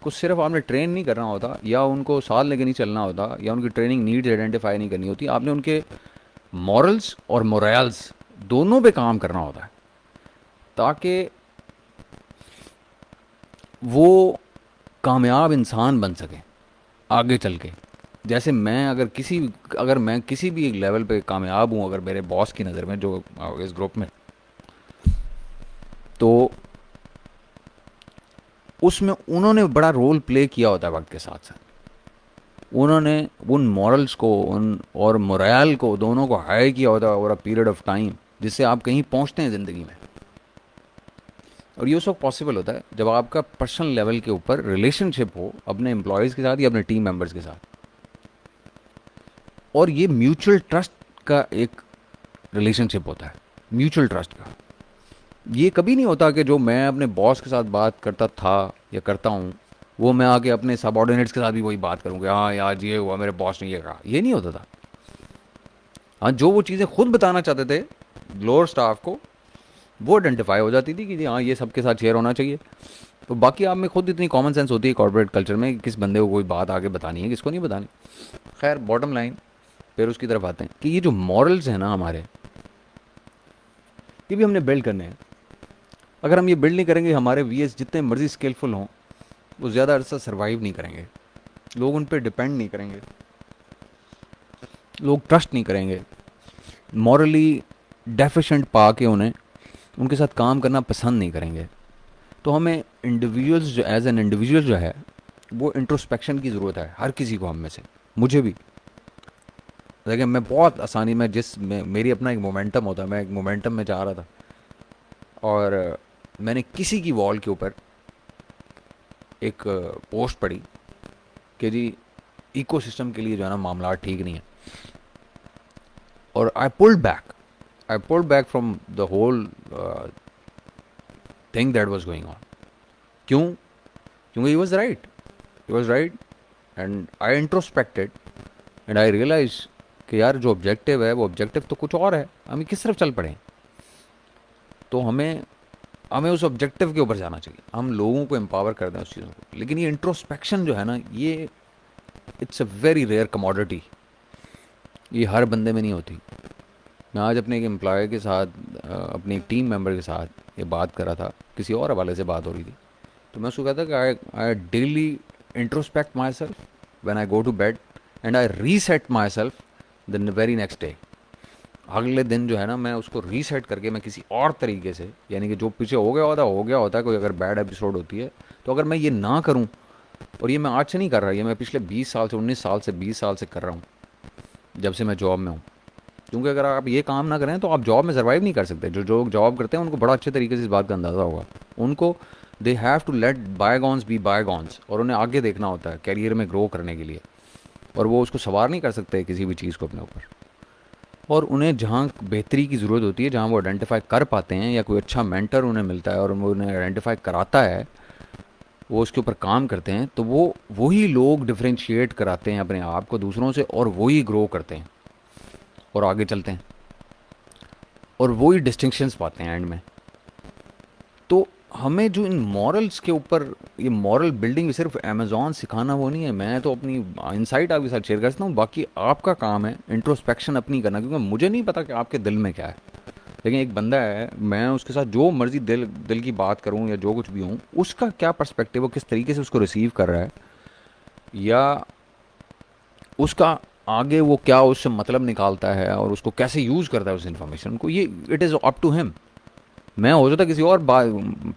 को सिर्फ आपने ट्रेन नहीं करना होता, या उनको साथ लेके नहीं चलना होता, या उनकी ट्रेनिंग नीड्स आइडेंटिफाई नहीं करनी होती। आपने उनके मॉरल्स और मोरल्स दोनों पे काम करना होता है, ताकि वो कामयाब इंसान बन सके आगे चल के। जैसे मैं अगर मैं किसी भी एक लेवल पे कामयाब हूँ, अगर मेरे बॉस की नज़र में, जो इस ग्रुप में, तो उसमें उन्होंने बड़ा रोल प्ले किया होता है वक्त के साथ साथ। उन्होंने उन मॉरल्स को, उन और मोरल को, दोनों को हाई किया होता है over a period of time, जिससे आप कहीं पहुंचते हैं ज़िंदगी में। और ये उस वक्त पॉसिबल होता है जब आपका पर्सनल लेवल के ऊपर रिलेशनशिप हो अपने एम्प्लॉयज़ के साथ या अपने टीम मेंबर्स के साथ। और ये म्यूचुअल ट्रस्ट का एक रिलेशनशिप होता है, म्यूचुअल ट्रस्ट का। ये कभी नहीं होता कि जो मैं अपने बॉस के साथ बात करता था या करता हूँ, वो मैं आके अपने सबॉर्डिनेट्स के साथ भी वही बात करूँ कि हाँ यार ये हुआ, मेरे बॉस ने ये कहा। ये नहीं होता था। हाँ, जो वो चीज़ें खुद बताना चाहते थे लोअर स्टाफ को, वो आइडेंटिफाई हो जाती थी कि हाँ ये सबके साथ शेयर होना चाहिए। तो बाकी आप में खुद इतनी कॉमन सेंस होती है कॉर्पोरेट कल्चर में कि किस बंदे को कोई बात आगे बतानी है, किसको नहीं बतानी। खैर, बॉटम लाइन फिर उसकी तरफ आते हैं कि ये जो मॉरल्स हैं ना हमारे, ये भी हमने बिल्ड करने हैं। अगर हम ये बिल्ड नहीं करेंगे, हमारे वीएस जितने मर्जी स्किलफुल हों, वो ज़्यादा अरसा सर्वाइव नहीं करेंगे। लोग उन पर डिपेंड नहीं करेंगे, लोग ट्रस्ट नहीं करेंगे, मॉरली डेफिशिएंट पा के उन्हें उनके साथ काम करना पसंद नहीं करेंगे। तो हमें इंडिविजुअल्स जो, एज एन इंडिविजुअल जो है, वो इंट्रोस्पेक्शन की ज़रूरत है हर किसी को, हम में से, मुझे भी। देखिए मैं बहुत आसानी में, मेरी अपना एक मोमेंटम होता है, मैं एक मोमेंटम में जा रहा था और मैंने किसी की वॉल के ऊपर एक पोस्ट पढ़ी कि जी इकोसिस्टम के लिए जो है ना मामला ठीक नहीं है। और I pulled back from the whole thing that was going on. क्यों? क्योंकि he was right. And I introspected and I realise कि यार जो ऑब्जेक्टिव है, वो ऑब्जेक्टिव तो कुछ और है, हम किस तरफ चल पड़े। तो हमें हमें उस ऑब्जेक्टिव के ऊपर जाना चाहिए, हम लोगों को एम्पावर कर दें उस चीज़ों को। लेकिन ये इंट्रोस्पेक्शन जो है ना, ये it's a very rare commodity, ये हर बंदे में नहीं होती। मैं आज अपने एक एम्प्लॉय के साथ अपने एक टीम मेंबर के साथ ये बात कर रहा था, किसी और हवाले से बात हो रही थी। तो मैं उसको कहता कि I I daily introspect my self when I go to bed and I reset my self the very next day. अगले दिन जो है ना, मैं उसको रीसेट करके मैं किसी और तरीके से, यानी कि जो पीछे हो गया होता है, कोई अगर बैड एपिसोड होती है, तो अगर मैं ये ना करूं, और ये मैं आज से नहीं कर रहा, ये मैं पिछले 20 साल से, 19 साल से, 20 साल से कर रहा हूँ, जब से मैं जॉब में हूँ। क्योंकि अगर आप ये काम ना करें तो आप जॉब में सर्वाइव नहीं कर सकते। जो जो जॉब करते हैं उनको बड़ा अच्छे तरीके से इस बात का अंदाज़ा होगा। उनको they have to let bygones be bygones, और उन्हें आगे देखना होता है कैरियर में ग्रो करने के लिए, और वो उसको सवार नहीं कर सकते किसी भी चीज़ को अपने ऊपर। और उन्हें जहाँ बेहतरी की ज़रूरत होती है, जहाँ वो आइडेंटिफाई कर पाते हैं या कोई अच्छा मेंटर उन्हें मिलता है और वो उन्हें आइडेंटिफाई कराता है, वो उसके ऊपर काम करते हैं, तो वो वही लोग डिफ्रेंशिएट कराते हैं अपने आप को दूसरों से, और वही ग्रो करते हैं और आगे चलते हैं, और वही डिस्टिंक्शंस पाते हैं एंड में। तो हमें जो इन मॉरल्स के ऊपर, ये मॉरल बिल्डिंग सिर्फ अमेजोन सिखाना वो नहीं है। मैं तो अपनी इंसाइट आपके साथ शेयर करता हूँ, बाकी आपका काम है इंट्रोस्पेक्शन अपनी करना, क्योंकि मुझे नहीं पता कि आपके दिल में क्या है। लेकिन एक बंदा है, मैं उसके साथ जो मर्जी दिल दिल की बात करूँ या जो कुछ भी हूँ, उसका क्या पर्सपेक्टिव, वो किस तरीके से उसको रिसीव कर रहा है, या उसका आगे वो क्या उससे मतलब निकालता है और उसको कैसे यूज़ करता है उस इन्फॉर्मेशन को, ये it is up to him. मैं हो सकता किसी और बात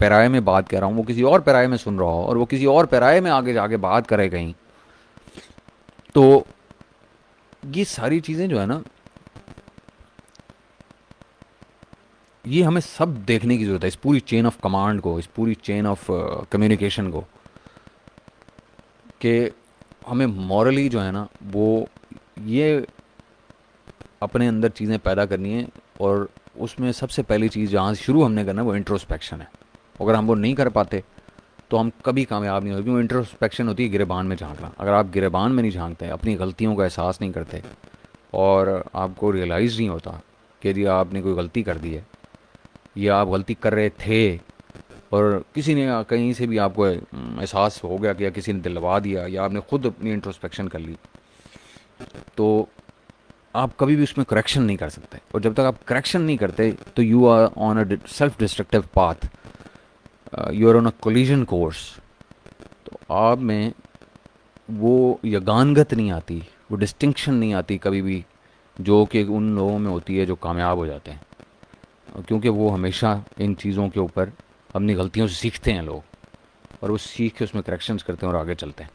पैराए में बात कर रहा हूँ, वो किसी और पैराए में सुन रहा हो, और वो किसी और पैराए में आगे जाके बात करे कहीं। तो ये सारी चीज़ें जो है ना, ये हमें सब देखने की ज़रूरत है, इस पूरी चेन ऑफ कमांड को, इस पूरी चेन ऑफ कम्युनिकेशन को, कि हमें मॉरली जो है ना, वो ये अपने अंदर चीज़ें पैदा करनी है। और उसमें सबसे पहली चीज़ जहाँ से शुरू हमने करना है वो इंट्रोस्पेक्शन है। अगर हम वो नहीं कर पाते तो हम कभी कामयाब नहीं होते, क्योंकि इंट्रोस्पेक्शन होती है गिरेबान में झांकना। अगर आप गिरेबान में नहीं झांकते, अपनी गलतियों का एहसास नहीं करते, और आपको रियलाइज़ नहीं होता कि जी आपने कोई गलती कर दी है, या आप गलती कर रहे थे, और किसी ने कहीं से भी आपको एहसास हो गया कि, या किसी ने दिलवा दिया, या आपने खुद अपनी इंट्रोस्पेक्शन कर ली, तो आप कभी भी उसमें करेक्शन नहीं कर सकते। और जब तक आप करेक्शन नहीं करते तो you are on a self destructive path, you are on a collision course. तो आप में वो यगानगत नहीं आती, वो डिस्टिंक्शन नहीं आती कभी भी, जो कि उन लोगों में होती है जो कामयाब हो जाते हैं। क्योंकि वो हमेशा इन चीज़ों के ऊपर अपनी गलतियों से सीखते हैं लोग, और वो सीख के उसमें करेक्शंस करते हैं और आगे चलते हैं।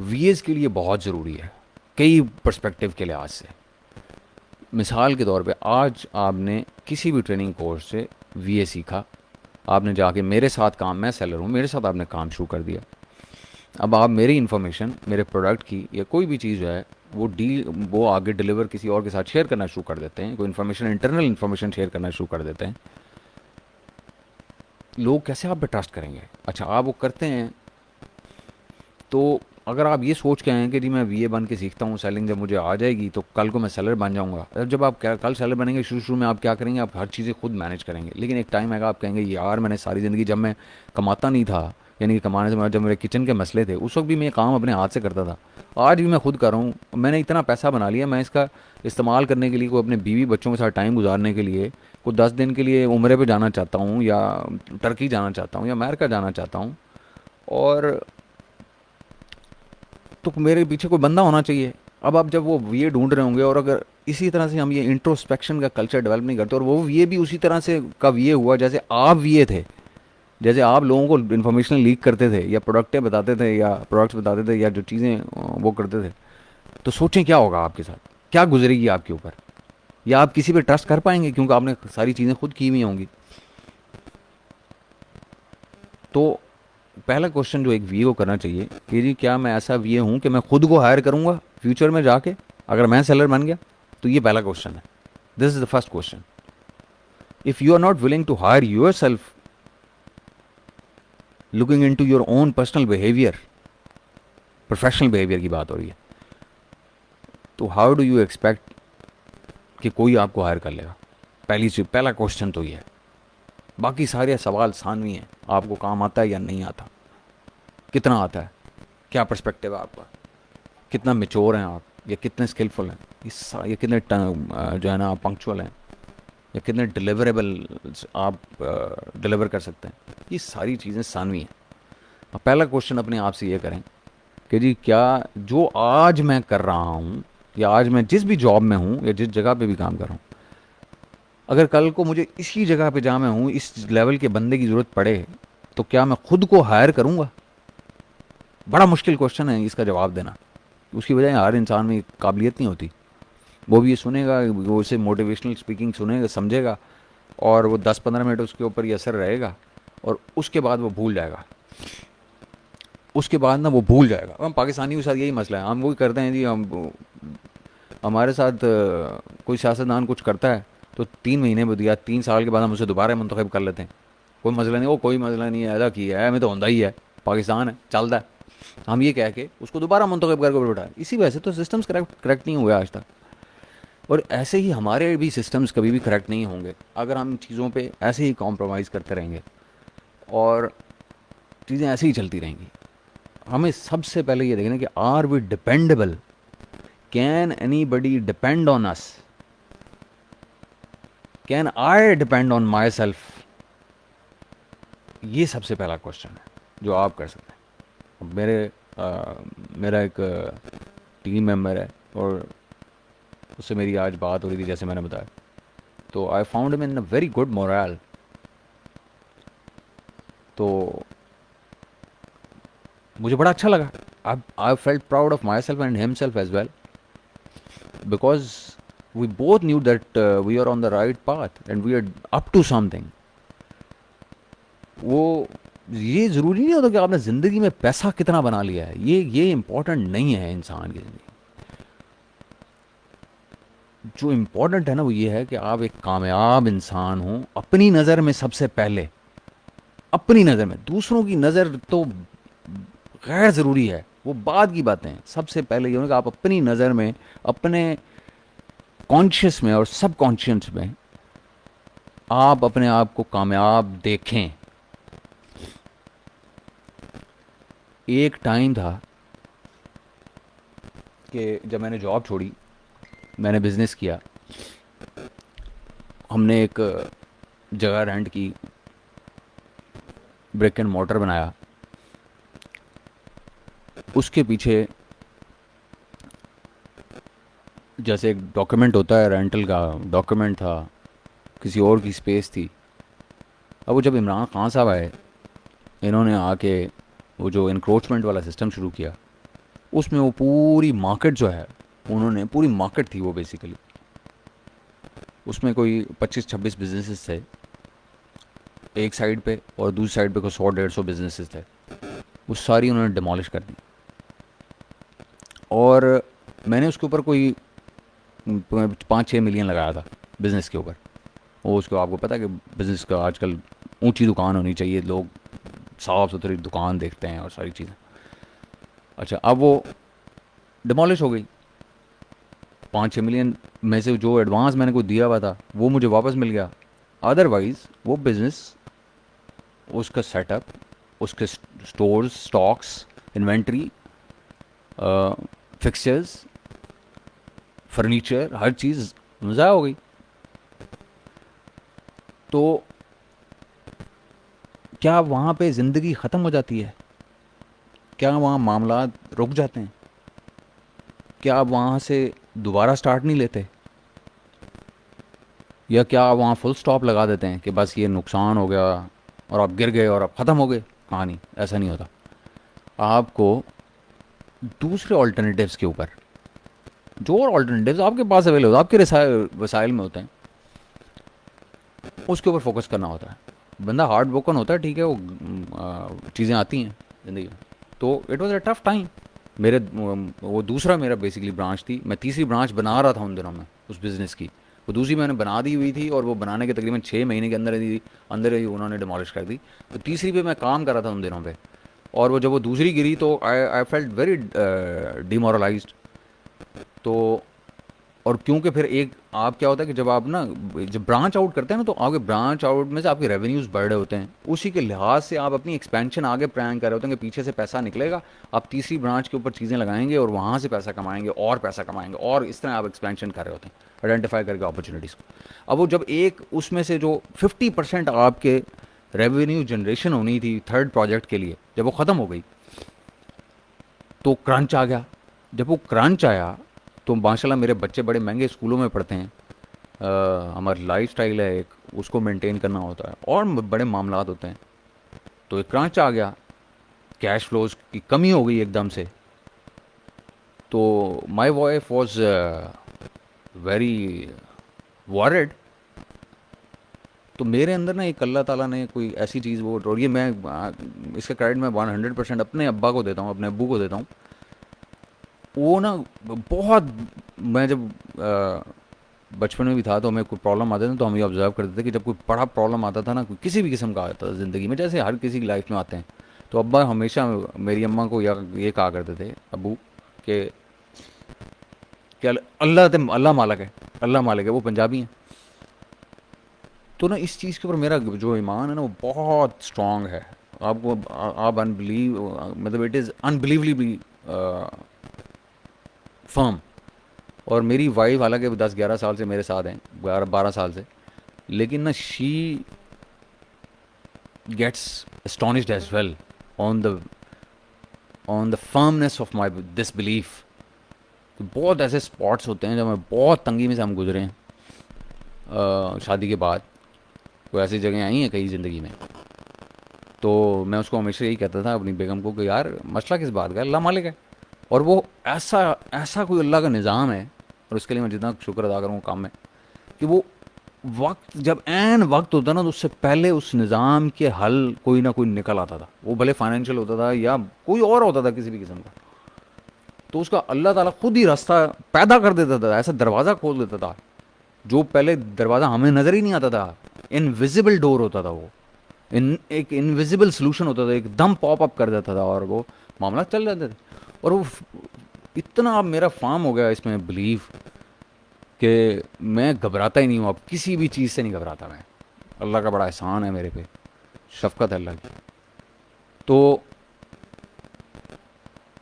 वीएस के लिए बहुत ज़रूरी है कई पर्सपेक्टिव के लिहाज से। मिसाल के तौर पे, आज आपने किसी भी ट्रेनिंग कोर्स से वीए सीखा, आपने जाके मेरे साथ काम, मैं सेलर हूँ, मेरे साथ आपने काम शुरू कर दिया। अब आप मेरी इन्फॉर्मेशन, मेरे प्रोडक्ट की या कोई भी चीज़ जो है, वो आगे डिलीवर किसी और के साथ शेयर करना शुरू कर देते हैं, कोई इन्फॉर्मेशन, इंटरनल इन्फॉर्मेशन शेयर करना शुरू कर देते हैं। लोग कैसे आप पे ट्रस्ट करेंगे? अच्छा, आप वो करते हैं, तो अगर आप ये सोच के आए हैं कि जी मैं वीए बन के सीखता हूँ, सेलिंग जब मुझे आ जाएगी तो कल को मैं सेलर बन जाऊँगा। जब आप कल सेलर बनेंगे, शुरू शुरू में आप क्या करेंगे, आप हर चीज़ें खुद मैनेज करेंगे। लेकिन एक टाइम आएगा आप कहेंगे यार, मैंने सारी ज़िंदगी, जब मैं कमाता नहीं था, यानी कि कमाने से जब मेरे किचन के मसले थे, उस वक्त भी मैं काम अपने हाथ से करता था। आज भी मैं खुद कर रहा हूँ। मैंने इतना पैसा बना लिया, मैं इसका इस्तेमाल करने के लिए, कोई अपने बीवी बच्चों के साथ टाइम गुजारने के लिए, कोई 10 दिन के लिए उम्रे पे जाना चाहता हूँ, या टर्की जाना चाहता हूँ, या अमेरिका जाना चाहता हूँ, और तो मेरे पीछे कोई बंदा होना चाहिए। अब आप जब वो ये ढूंढ रहे होंगे, और अगर इसी तरह से हम ये इंट्रोस्पेक्शन का कल्चर डेवलप नहीं करते, और वो ये भी उसी तरह से का ये हुआ जैसे आप ये थे, जैसे आप लोगों को इन्फॉर्मेशन लीक करते थे, या प्रोडक्टें बताते थे, या प्रोडक्ट्स बताते थे, या जो चीज़ें वो करते थे, तो सोचें क्या होगा आपके साथ, क्या गुजरेगी आपके ऊपर, या आप किसी पे ट्रस्ट कर पाएंगे, क्योंकि आपने सारी चीज़ें खुद की हुई होंगी। तो पहला क्वेश्चन जो एक वीए को करना चाहिए कि जी क्या मैं ऐसा वीए हूँ कि मैं खुद को हायर करूँगा फ्यूचर में जाके, अगर मैं सेलर बन गया? तो ये पहला क्वेश्चन है। This is the first question. If you are not willing to hire yourself, looking into your own personal behaviour, professional behaviour की बात हो रही है, तो हाउ डू यू एक्सपेक्ट कि कोई आपको हायर कर लेगा? पहला क्वेश्चन तो ये है। बाकी सारे सवाल सानवी हैं, आपको काम आता है या नहीं आता, कितना आता है, क्या पर्सपेक्टिव है आपका, कितना मेच्योर हैं आप, या कितने स्किलफुल हैं, ये कितने जो है ना पंक्चुअल हैं, या कितने डिलीवरेबल आप डिलीवर कर सकते हैं, ये सारी चीज़ें सानवी हैं। अब पहला क्वेश्चन अपने आप से ये करें कि जी क्या जो आज मैं कर रहा हूँ, या आज मैं जिस भी जॉब में हूँ या जिस जगह पे भी काम कर रहा हूँ, अगर कल को मुझे इसी जगह पे जहाँ मैं हूँ इस लेवल के बंदे की ज़रूरत पड़े, तो क्या मैं खुद को हायर करूँगा? बड़ा मुश्किल क्वेश्चन है इसका जवाब देना। उसकी वजह हर इंसान में काबिलियत नहीं होती। वो भी ये सुनेगा, वो उसे मोटिवेशनल स्पीकिंग सुनेगा, समझेगा, और वो 10-15 मिनट उसके ऊपर ये असर रहेगा, और उसके बाद वो भूल जाएगा। उसके बाद ना वो भूल जाएगा। हम पाकिस्तानियों के साथ यही मसला है, हम वही करते हैं जी। हम हमारे साथ कोई सियासतदान कुछ करता है तो 3 महीने बाद या 3 साल के बाद हम उसे दोबारा मुंतखब कर लेते हैं। कोई मसला नहीं, वो कोई मसला नहीं है, ऐसा किया है हमें तो होता ही है, पाकिस्तान है चलता है, हम ये कह के उसको दोबारा मुंतखब करके बैठा। इसी वजह से तो सिस्टम्स करेक्ट नहीं हुए आज तक। और ऐसे ही हमारे भी सिस्टम्स कभी भी करेक्ट नहीं होंगे अगर हम चीज़ों पे ऐसे ही कॉम्प्रोमाइज़ करते रहेंगे और चीज़ें ऐसे ही चलती रहेंगी। हमें सबसे पहले ये देखना कि are we dependable, can anybody depend on us, can I depend on myself. ये सबसे पहला क्वेश्चन है जो आप कर सकते हैं। अब मेरा एक टीम मेंबर है और उससे मेरी आज बात हो रही थी, जैसे मैंने बताया, तो I found him in a very good moral. तो मुझे बड़ा अच्छा लगा। I felt proud of myself and himself as well, because we both knew that we are on the right path and we are up to something. वो ये ज़रूरी नहीं होता कि आपने ज़िंदगी में पैसा कितना बना लिया है, ये इम्पोर्टेंट नहीं है इंसान की ज़िंदगी। जो इम्पोर्टेंट है ना वो ये है कि आप एक कामयाब इंसान हो अपनी नज़र में सबसे पहले। अपनी नज़र में, दूसरों की नज़र तो गैर ज़रूरी है, वो बाद की बातें हैं। सबसे पहले ये होगा कि आप अपनी नज़र में, अपने कॉन्शियस में और सब कॉन्शियस में आप अपने आप को कामयाब देखें। एक टाइम था कि जब मैंने जॉब छोड़ी, मैंने बिज़नेस किया, हमने एक जगह रेंट की, ब्रिक एंड मोटर बनाया। उसके पीछे जैसे एक डॉक्यूमेंट होता है, रेंटल का डॉक्यूमेंट था, किसी और की स्पेस थी। अब वो जब इमरान खान साहब आए, इन्होंने आके वो जो इंक्रोचमेंट वाला सिस्टम शुरू किया, उसमें वो पूरी मार्केट जो है, उन्होंने पूरी मार्केट थी वो बेसिकली, उसमें कोई 25-26 बिजनेसेस थे एक साइड पे, और दूसरी साइड पे कोई 100-150 बिजनेसेस थे। वो सारी उन्होंने डिमोलिश कर दी। और मैंने उसके ऊपर कोई 5-6 मिलियन लगाया था बिज़नेस के ऊपर। वो उसको आपको पता है कि बिज़नेस का आजकल ऊंची दुकान होनी चाहिए, लोग साफ़ सुथरी दुकान देखते हैं और सारी चीज़ें। अच्छा, अब वो डिमोलिश हो गई। 5-6 मिलियन में से जो एडवांस मैंने को दिया हुआ था वो मुझे वापस मिल गया। अदरवाइज़ वो बिज़नेस, उसका सेटअप, उसके stores, stocks, inventory, fixtures, furniture, हर चीज़ ज़ाया हो गई। तो क्या वहाँ पे ज़िंदगी ख़त्म हो जाती है? क्या वहाँ मामला रुक जाते हैं? क्या आप वहाँ से दोबारा स्टार्ट नहीं लेते? या क्या आप वहाँ फुल स्टॉप लगा देते हैं कि बस ये नुकसान हो गया और आप गिर गए और आप ख़त्म हो गए कहानी? ऐसा नहीं होता। आपको दूसरे ऑल्टरनेटिव्स के ऊपर, जो और ऑल्टरनेटिव्स आपके पास अवेलेबल, आपके वसाइल में होते हैं, उसके ऊपर फोकस करना होता है। बंदा हार्ड वर्कन होता है, ठीक है, वो चीज़ें आती हैं ज़िंदगी में। तो it was a tough time. वो दूसरा मेरा बेसिकली ब्रांच थी, मैं तीसरी ब्रांच बना रहा था उन दिनों में उस बिज़नेस की। वो दूसरी मैंने बना दी हुई थी और वो बनाने के तकरीबन 6 महीने के अंदर ही उन्होंने डिमोलिश कर दी। तो तीसरी पे मैं काम कर रहा था उन दिनों पे, और वो जब वो दूसरी गिरी तो आई फेल्ट वेरी डिमोरलाइज्ड। तो और क्योंकि फिर एक आप क्या होता है कि जब आप ना जब ब्रांच आउट करते हैं ना, तो आपके ब्रांच आउट में से आपके रेवेन्यूज़ बढ़ रहे होते हैं, उसी के लिहाज से आप अपनी एक्सपेंशन आगे प्लान कर रहे होते हैं कि पीछे से पैसा निकलेगा, आप तीसरी ब्रांच के ऊपर चीज़ें लगाएंगे और वहाँ से पैसा कमाएंगे और पैसा कमाएंगे, और इस तरह आप एक्सपेंशन कर रहे होते हैं आइडेंटिफाई करके अपॉर्चुनिटीज़ को। अब वो जब एक उसमें से जो 50% आपके रेवेन्यू जनरेशन होनी थी थर्ड प्रोजेक्ट के लिए, जब वो ख़त्म हो गई, तो क्रंच आ गया। जब वो क्रंच आया, तो माशाल्लाह मेरे बच्चे बड़े महंगे स्कूलों में पढ़ते हैं, हमारी लाइफ स्टाइल है एक, उसको मेंटेन करना होता है और बड़े मामलात होते हैं। तो एक क्रंच आ गया, कैश फ्लोज की कमी हो गई एकदम से। तो my wife was very worried. तो मेरे अंदर ना एक अल्लाह ताला ने कोई ऐसी चीज़ वो, और ये मैं इसका क्रेडिट मैं 100% अपने अब्बा को देता हूँ, अपने अब्बू को देता हूँ। वो ना बहुत, मैं जब बचपन में भी था तो हमें कोई प्रॉब्लम आते थे तो हम ये ऑब्जर्व करते थे कि जब कोई बड़ा प्रॉब्लम आता था ना, कोई किसी भी किस्म का आता था ज़िंदगी में, जैसे हर किसी की लाइफ में आते हैं, तो अब्बा हमेशा मेरी अम्मा को या ये कहा करते थे, अबू, कि अल्लाह मालिक है, अल्लाह मालिक है। वो पंजाबी हैं। तो ना इस चीज़ के ऊपर मेरा जो ईमान है ना वो बहुत स्ट्रांग है। आपको आप अनबिलीव, मतलब इट इज़ अनबिलीवली फर्म। और मेरी वाइफ हालांकि 10-11 साल से मेरे साथ हैं, 12 साल से, लेकिन ना she gets astonished as well on the on the firmness of my this belief. बहुत ऐसे स्पॉट्स होते हैं जब मैं बहुत तंगी में से हम गुजरे हैं, शादी के बाद कोई ऐसी जगह आई हैं कई ज़िंदगी में। तो मैं उसको हमेशा यही कहता था अपनी बेगम को कि यार मसला किस बात का है, अल्लाह मालिक है। और वो ऐसा ऐसा कोई अल्लाह का निज़ाम है, और उसके लिए मैं जितना शुक्र अदा करूँ काम है, कि वो वक्त जब एन वक्त होता ना, तो उससे पहले उस निज़ाम के हल कोई ना कोई निकल आता था। वो भले फाइनेंशियल होता था या कोई और होता था किसी भी किस्म का, तो उसका अल्लाह ताला खुद ही रास्ता पैदा कर देता था, ऐसा दरवाज़ा खोल देता था जो पहले दरवाज़ा हमें नज़र ही नहीं आता था। इनविजिबल डोर होता था वो, एक इनविजिबल सोल्यूशन होता था, एकदम पॉप अप कर देता था और वो मामला चल जाते थे। और वो इतना अब मेरा फार्म हो गया इसमें बिलीव कि मैं घबराता ही नहीं हूँ अब, किसी भी चीज़ से नहीं घबराता मैं। अल्लाह का बड़ा एहसान है मेरे पे, शफकत है अल्लाह की। तो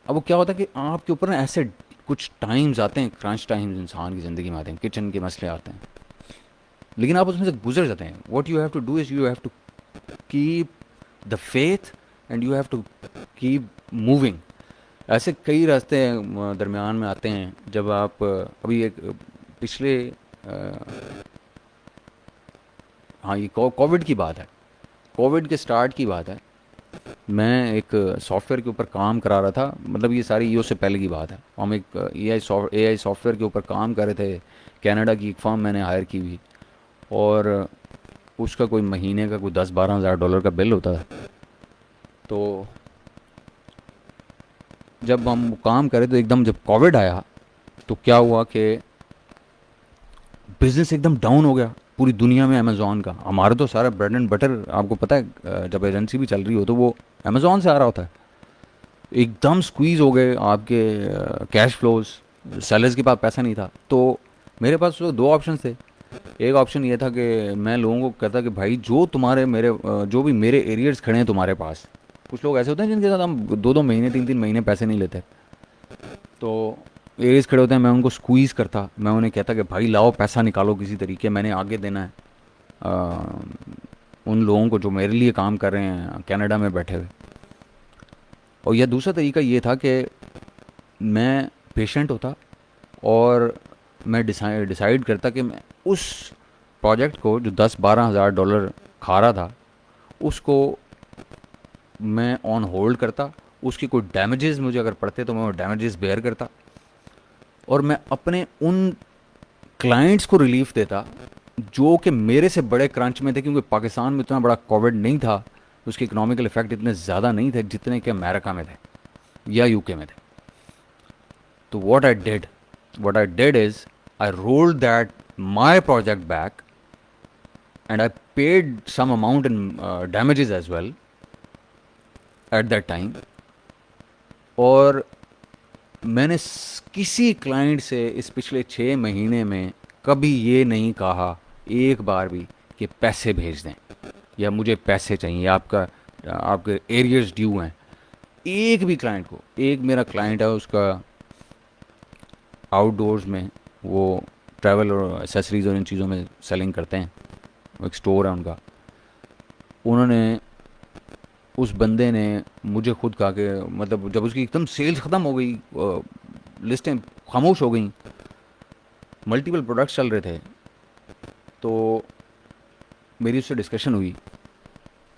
अब वो क्या होता है कि आपके ऊपर ना ऐसे कुछ टाइम्स आते हैं, क्रंच टाइम्स इंसान की ज़िंदगी में आते हैं, किचन के मसले आते हैं, लेकिन आप उसमें से गुजर जाते हैं। What you have to do is you have to keep the faith and you have to keep moving. ऐसे कई रास्ते दरमियान में आते हैं जब आप अभी एक पिछले हाँ, ये कोविड की बात है, कोविड के स्टार्ट की बात है। मैं एक सॉफ्टवेयर के ऊपर काम करा रहा था, मतलब ये सारी ईओ से पहले की बात है। हम एक एआई सॉफ्टवेयर के ऊपर काम कर रहे थे, कनाडा की एक फर्म मैंने हायर की हुई, और उसका कोई महीने का कोई 10-12 हज़ार डॉलर का बिल होता था। तो जब हम काम करे तो एकदम जब कोविड आया, तो क्या हुआ कि बिज़नेस एकदम डाउन हो गया पूरी दुनिया में। अमेज़ॉन का, हमारा तो सारा ब्रेड एंड बटर आपको पता है, जब एजेंसी भी चल रही हो तो वो अमेज़ॉन से आ रहा होता है। एकदम स्क्वीज़ हो गए आपके कैश फ्लोज, सेलर्स के पास पैसा नहीं था। तो मेरे पास तो दो ऑप्शन थे। एक ऑप्शन ये था कि मैं लोगों को कहता कि भाई जो तुम्हारे मेरे जो भी मेरे एरियर्स खड़े हैं तुम्हारे पास, कुछ लोग ऐसे होते हैं जिनके साथ हम 2-2 महीने 3-3 महीने पैसे नहीं लेते, तो एरियर्स खड़े होते हैं, मैं उनको स्क्वीज़ करता, मैं उन्हें कहता कि भाई लाओ पैसा निकालो किसी तरीके, मैंने आगे देना है उन लोगों को जो मेरे लिए काम कर रहे हैं कनाडा में बैठे हुए। और यह दूसरा तरीका ये था कि मैं पेशेंट होता और मैं डिसाइड करता कि मैं उस प्रोजेक्ट को जो 10-12 हज़ार डॉलर खा रहा था उसको मैं ऑन होल्ड करता। उसकी कोई डैमेजेस मुझे अगर पड़ते तो मैं वो डैमेजेस बेयर करता, और मैं अपने उन क्लाइंट्स को रिलीफ देता जो कि मेरे से बड़े क्रंच में थे, क्योंकि पाकिस्तान में इतना बड़ा कोविड नहीं था, उसके इकोनॉमिकल इफेक्ट इतने ज़्यादा नहीं थे जितने कि अमेरिका में थे या यूके में थे। तो what I did is I rolled that my project back and I paid some amount in damages as well at that time। और मैंने किसी क्लाइंट से इस पिछले 6 महीने में कभी ये नहीं कहा एक बार भी कि पैसे भेज दें या मुझे पैसे चाहिए या आपके एरियर्स ड्यू हैं। एक भी क्लाइंट को, एक मेरा क्लाइंट है उसका आउटडोर्स में, वो ट्रैवल और एसेसरीज और इन चीज़ों में सेलिंग करते हैं, वो एक स्टोर है उनका। उन्होंने, उस बंदे ने मुझे खुद कहा कि मतलब जब उसकी एकदम सेल्स ख़त्म हो गई, लिस्टें खामोश हो गई, मल्टीपल प्रोडक्ट्स चल रहे थे, तो मेरी उससे डिस्कशन हुई।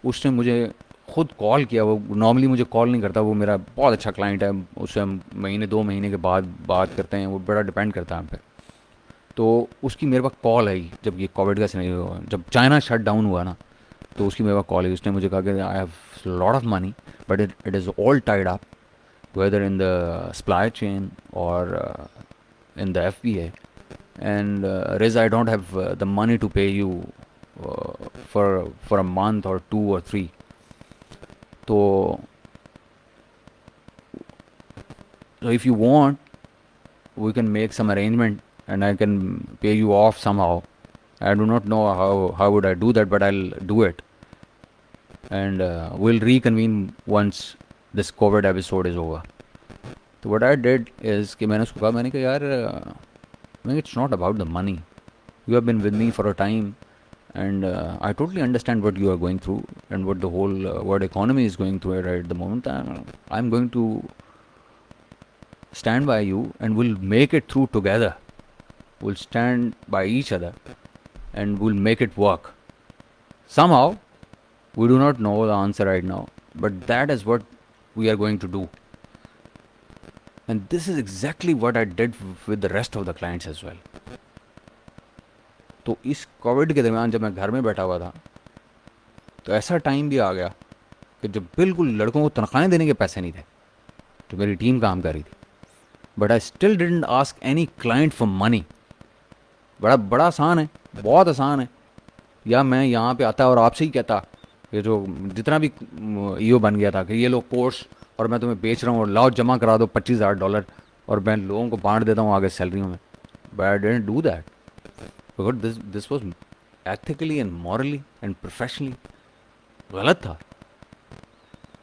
उसने मुझे खुद कॉल किया। वो नॉर्मली मुझे कॉल नहीं करता, वो मेरा बहुत अच्छा क्लाइंट है, उससे हम महीने 2 महीने के बाद बात करते हैं, वो बड़ा डिपेंड करता है हम पे। तो उसकी मेरे पास कॉल आई जब ये कोविड का सिनेरियो हुआ, जब चाइना शट डाउन हुआ ना, तो उसकी मेरे पास कॉल आई। उसने मुझे कहा कि I have lot of money but it is all tied up whether in the supply chain or in the FBA, and Riz, I don't have the money to pay you for a month or 2 or 3. So, so if you want, we can make some arrangement and I can pay you off somehow. I do not know how would I do that, but I'll do it, and we'll reconvene once this COVID episode is over. So what I did is कि मैंने उसको कहा, मैंने कहा यार, it's not about the money. You have been with me for a time, and I totally understand what you are going through and what the whole world economy is going through right at the moment. I'm going to stand by you and we'll make it through together. We'll stand by each other and we'll make it work. Somehow, we do not know the answer right now, but that is what we are going to do. And this is exactly what I did with the rest of the clients as well. तो इस Covid के दरमियान जब मैं घर में बैठा हुआ था, तो ऐसा टाइम भी आ गया कि जब बिल्कुल लड़कों को तनख्वाहें देने के पैसे नहीं थे, तो मेरी टीम काम कर रही थी, but I still didn't ask any client for money. बड़ा आसान है, बहुत आसान है। या मैं यहाँ पे आता और आपसे ही कहता, ये जो जितना भी ईओ बन गया था, कि ये लो कोर्स और मैं तुम्हें बेच रहा हूँ और लाओ जमा करा दो $25,000 और मैं लोगों को बांट देता हूँ आगे सैलरियों में। But I didn't do that because this was ethically and morally and professionally गलत था।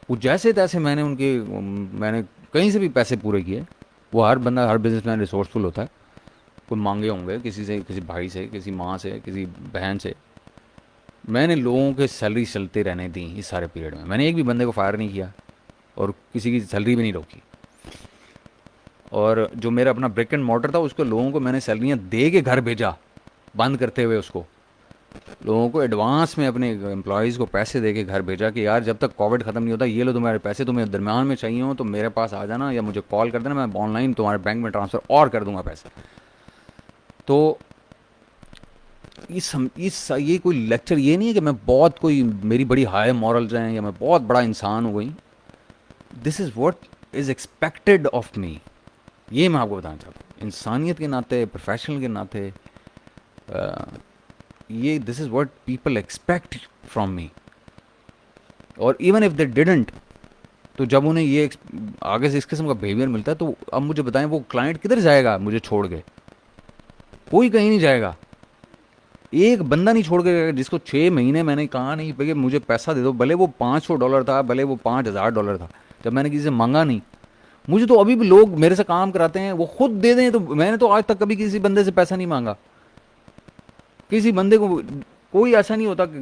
वो जैसे तैसे मैंने कहीं से भी पैसे पूरे किए। वो हर बंदा, हर बिजनेसमैन रिसोर्सफुल होता है। कोई मांगे होंगे किसी से, किसी भाई से, किसी माँ से, किसी बहन से। मैंने लोगों के सैलरी चलते रहने दी इस सारे पीरियड में। मैंने एक भी बंदे को फायर नहीं किया और किसी की सैलरी भी नहीं रोकी। और जो मेरा अपना ब्रिक एंड मॉर्टर था, उसको लोगों को मैंने सैलरियाँ दे के घर भेजा, बंद करते हुए उसको। लोगों को एडवांस में अपने एम्प्लॉयज़ को पैसे दे के घर भेजा कि यार जब तक कोविड ख़त्म नहीं होता, ये लो तुम्हारे पैसे, तुम्हें दरमियान में चाहिए हो तो मेरे पास आ जाना या मुझे कॉल कर देना, मैं ऑनलाइन तुम्हारे बैंक में ट्रांसफ़र और कर दूंगा पैसे। तो ये कोई लेक्चर ये नहीं है कि मैं बहुत कोई, मेरी बड़ी हाई मॉरल्स हैं या मैं बहुत बड़ा इंसान हो गई। This is what is expected of me. ये मैं आपको बताना चाहता हूँ, इंसानियत के नाते, प्रोफेशनल के नाते, ये this is what people expect from me. और इवन इफ दे डिडंट, तो जब उन्हें ये आगे से इस किस्म का बिहेवियर मिलता है, तो अब मुझे बताएं वो क्लाइंट किधर जाएगा मुझे छोड़ के? कोई कहीं नहीं जाएगा। एक बंदा नहीं छोड़ के जाएगा जिसको 6 महीने मैंने कहा नहीं कि मुझे पैसा दे दो, भले वो $500 था, भले वो $5,000 था, जब मैंने किसी से मांगा नहीं। मुझे तो अभी भी लोग मेरे से काम कराते हैं, वो खुद दे दें, तो मैंने तो आज तक कभी किसी बंदे से पैसा नहीं मांगा। किसी बंदे को कोई ऐसा नहीं होता कि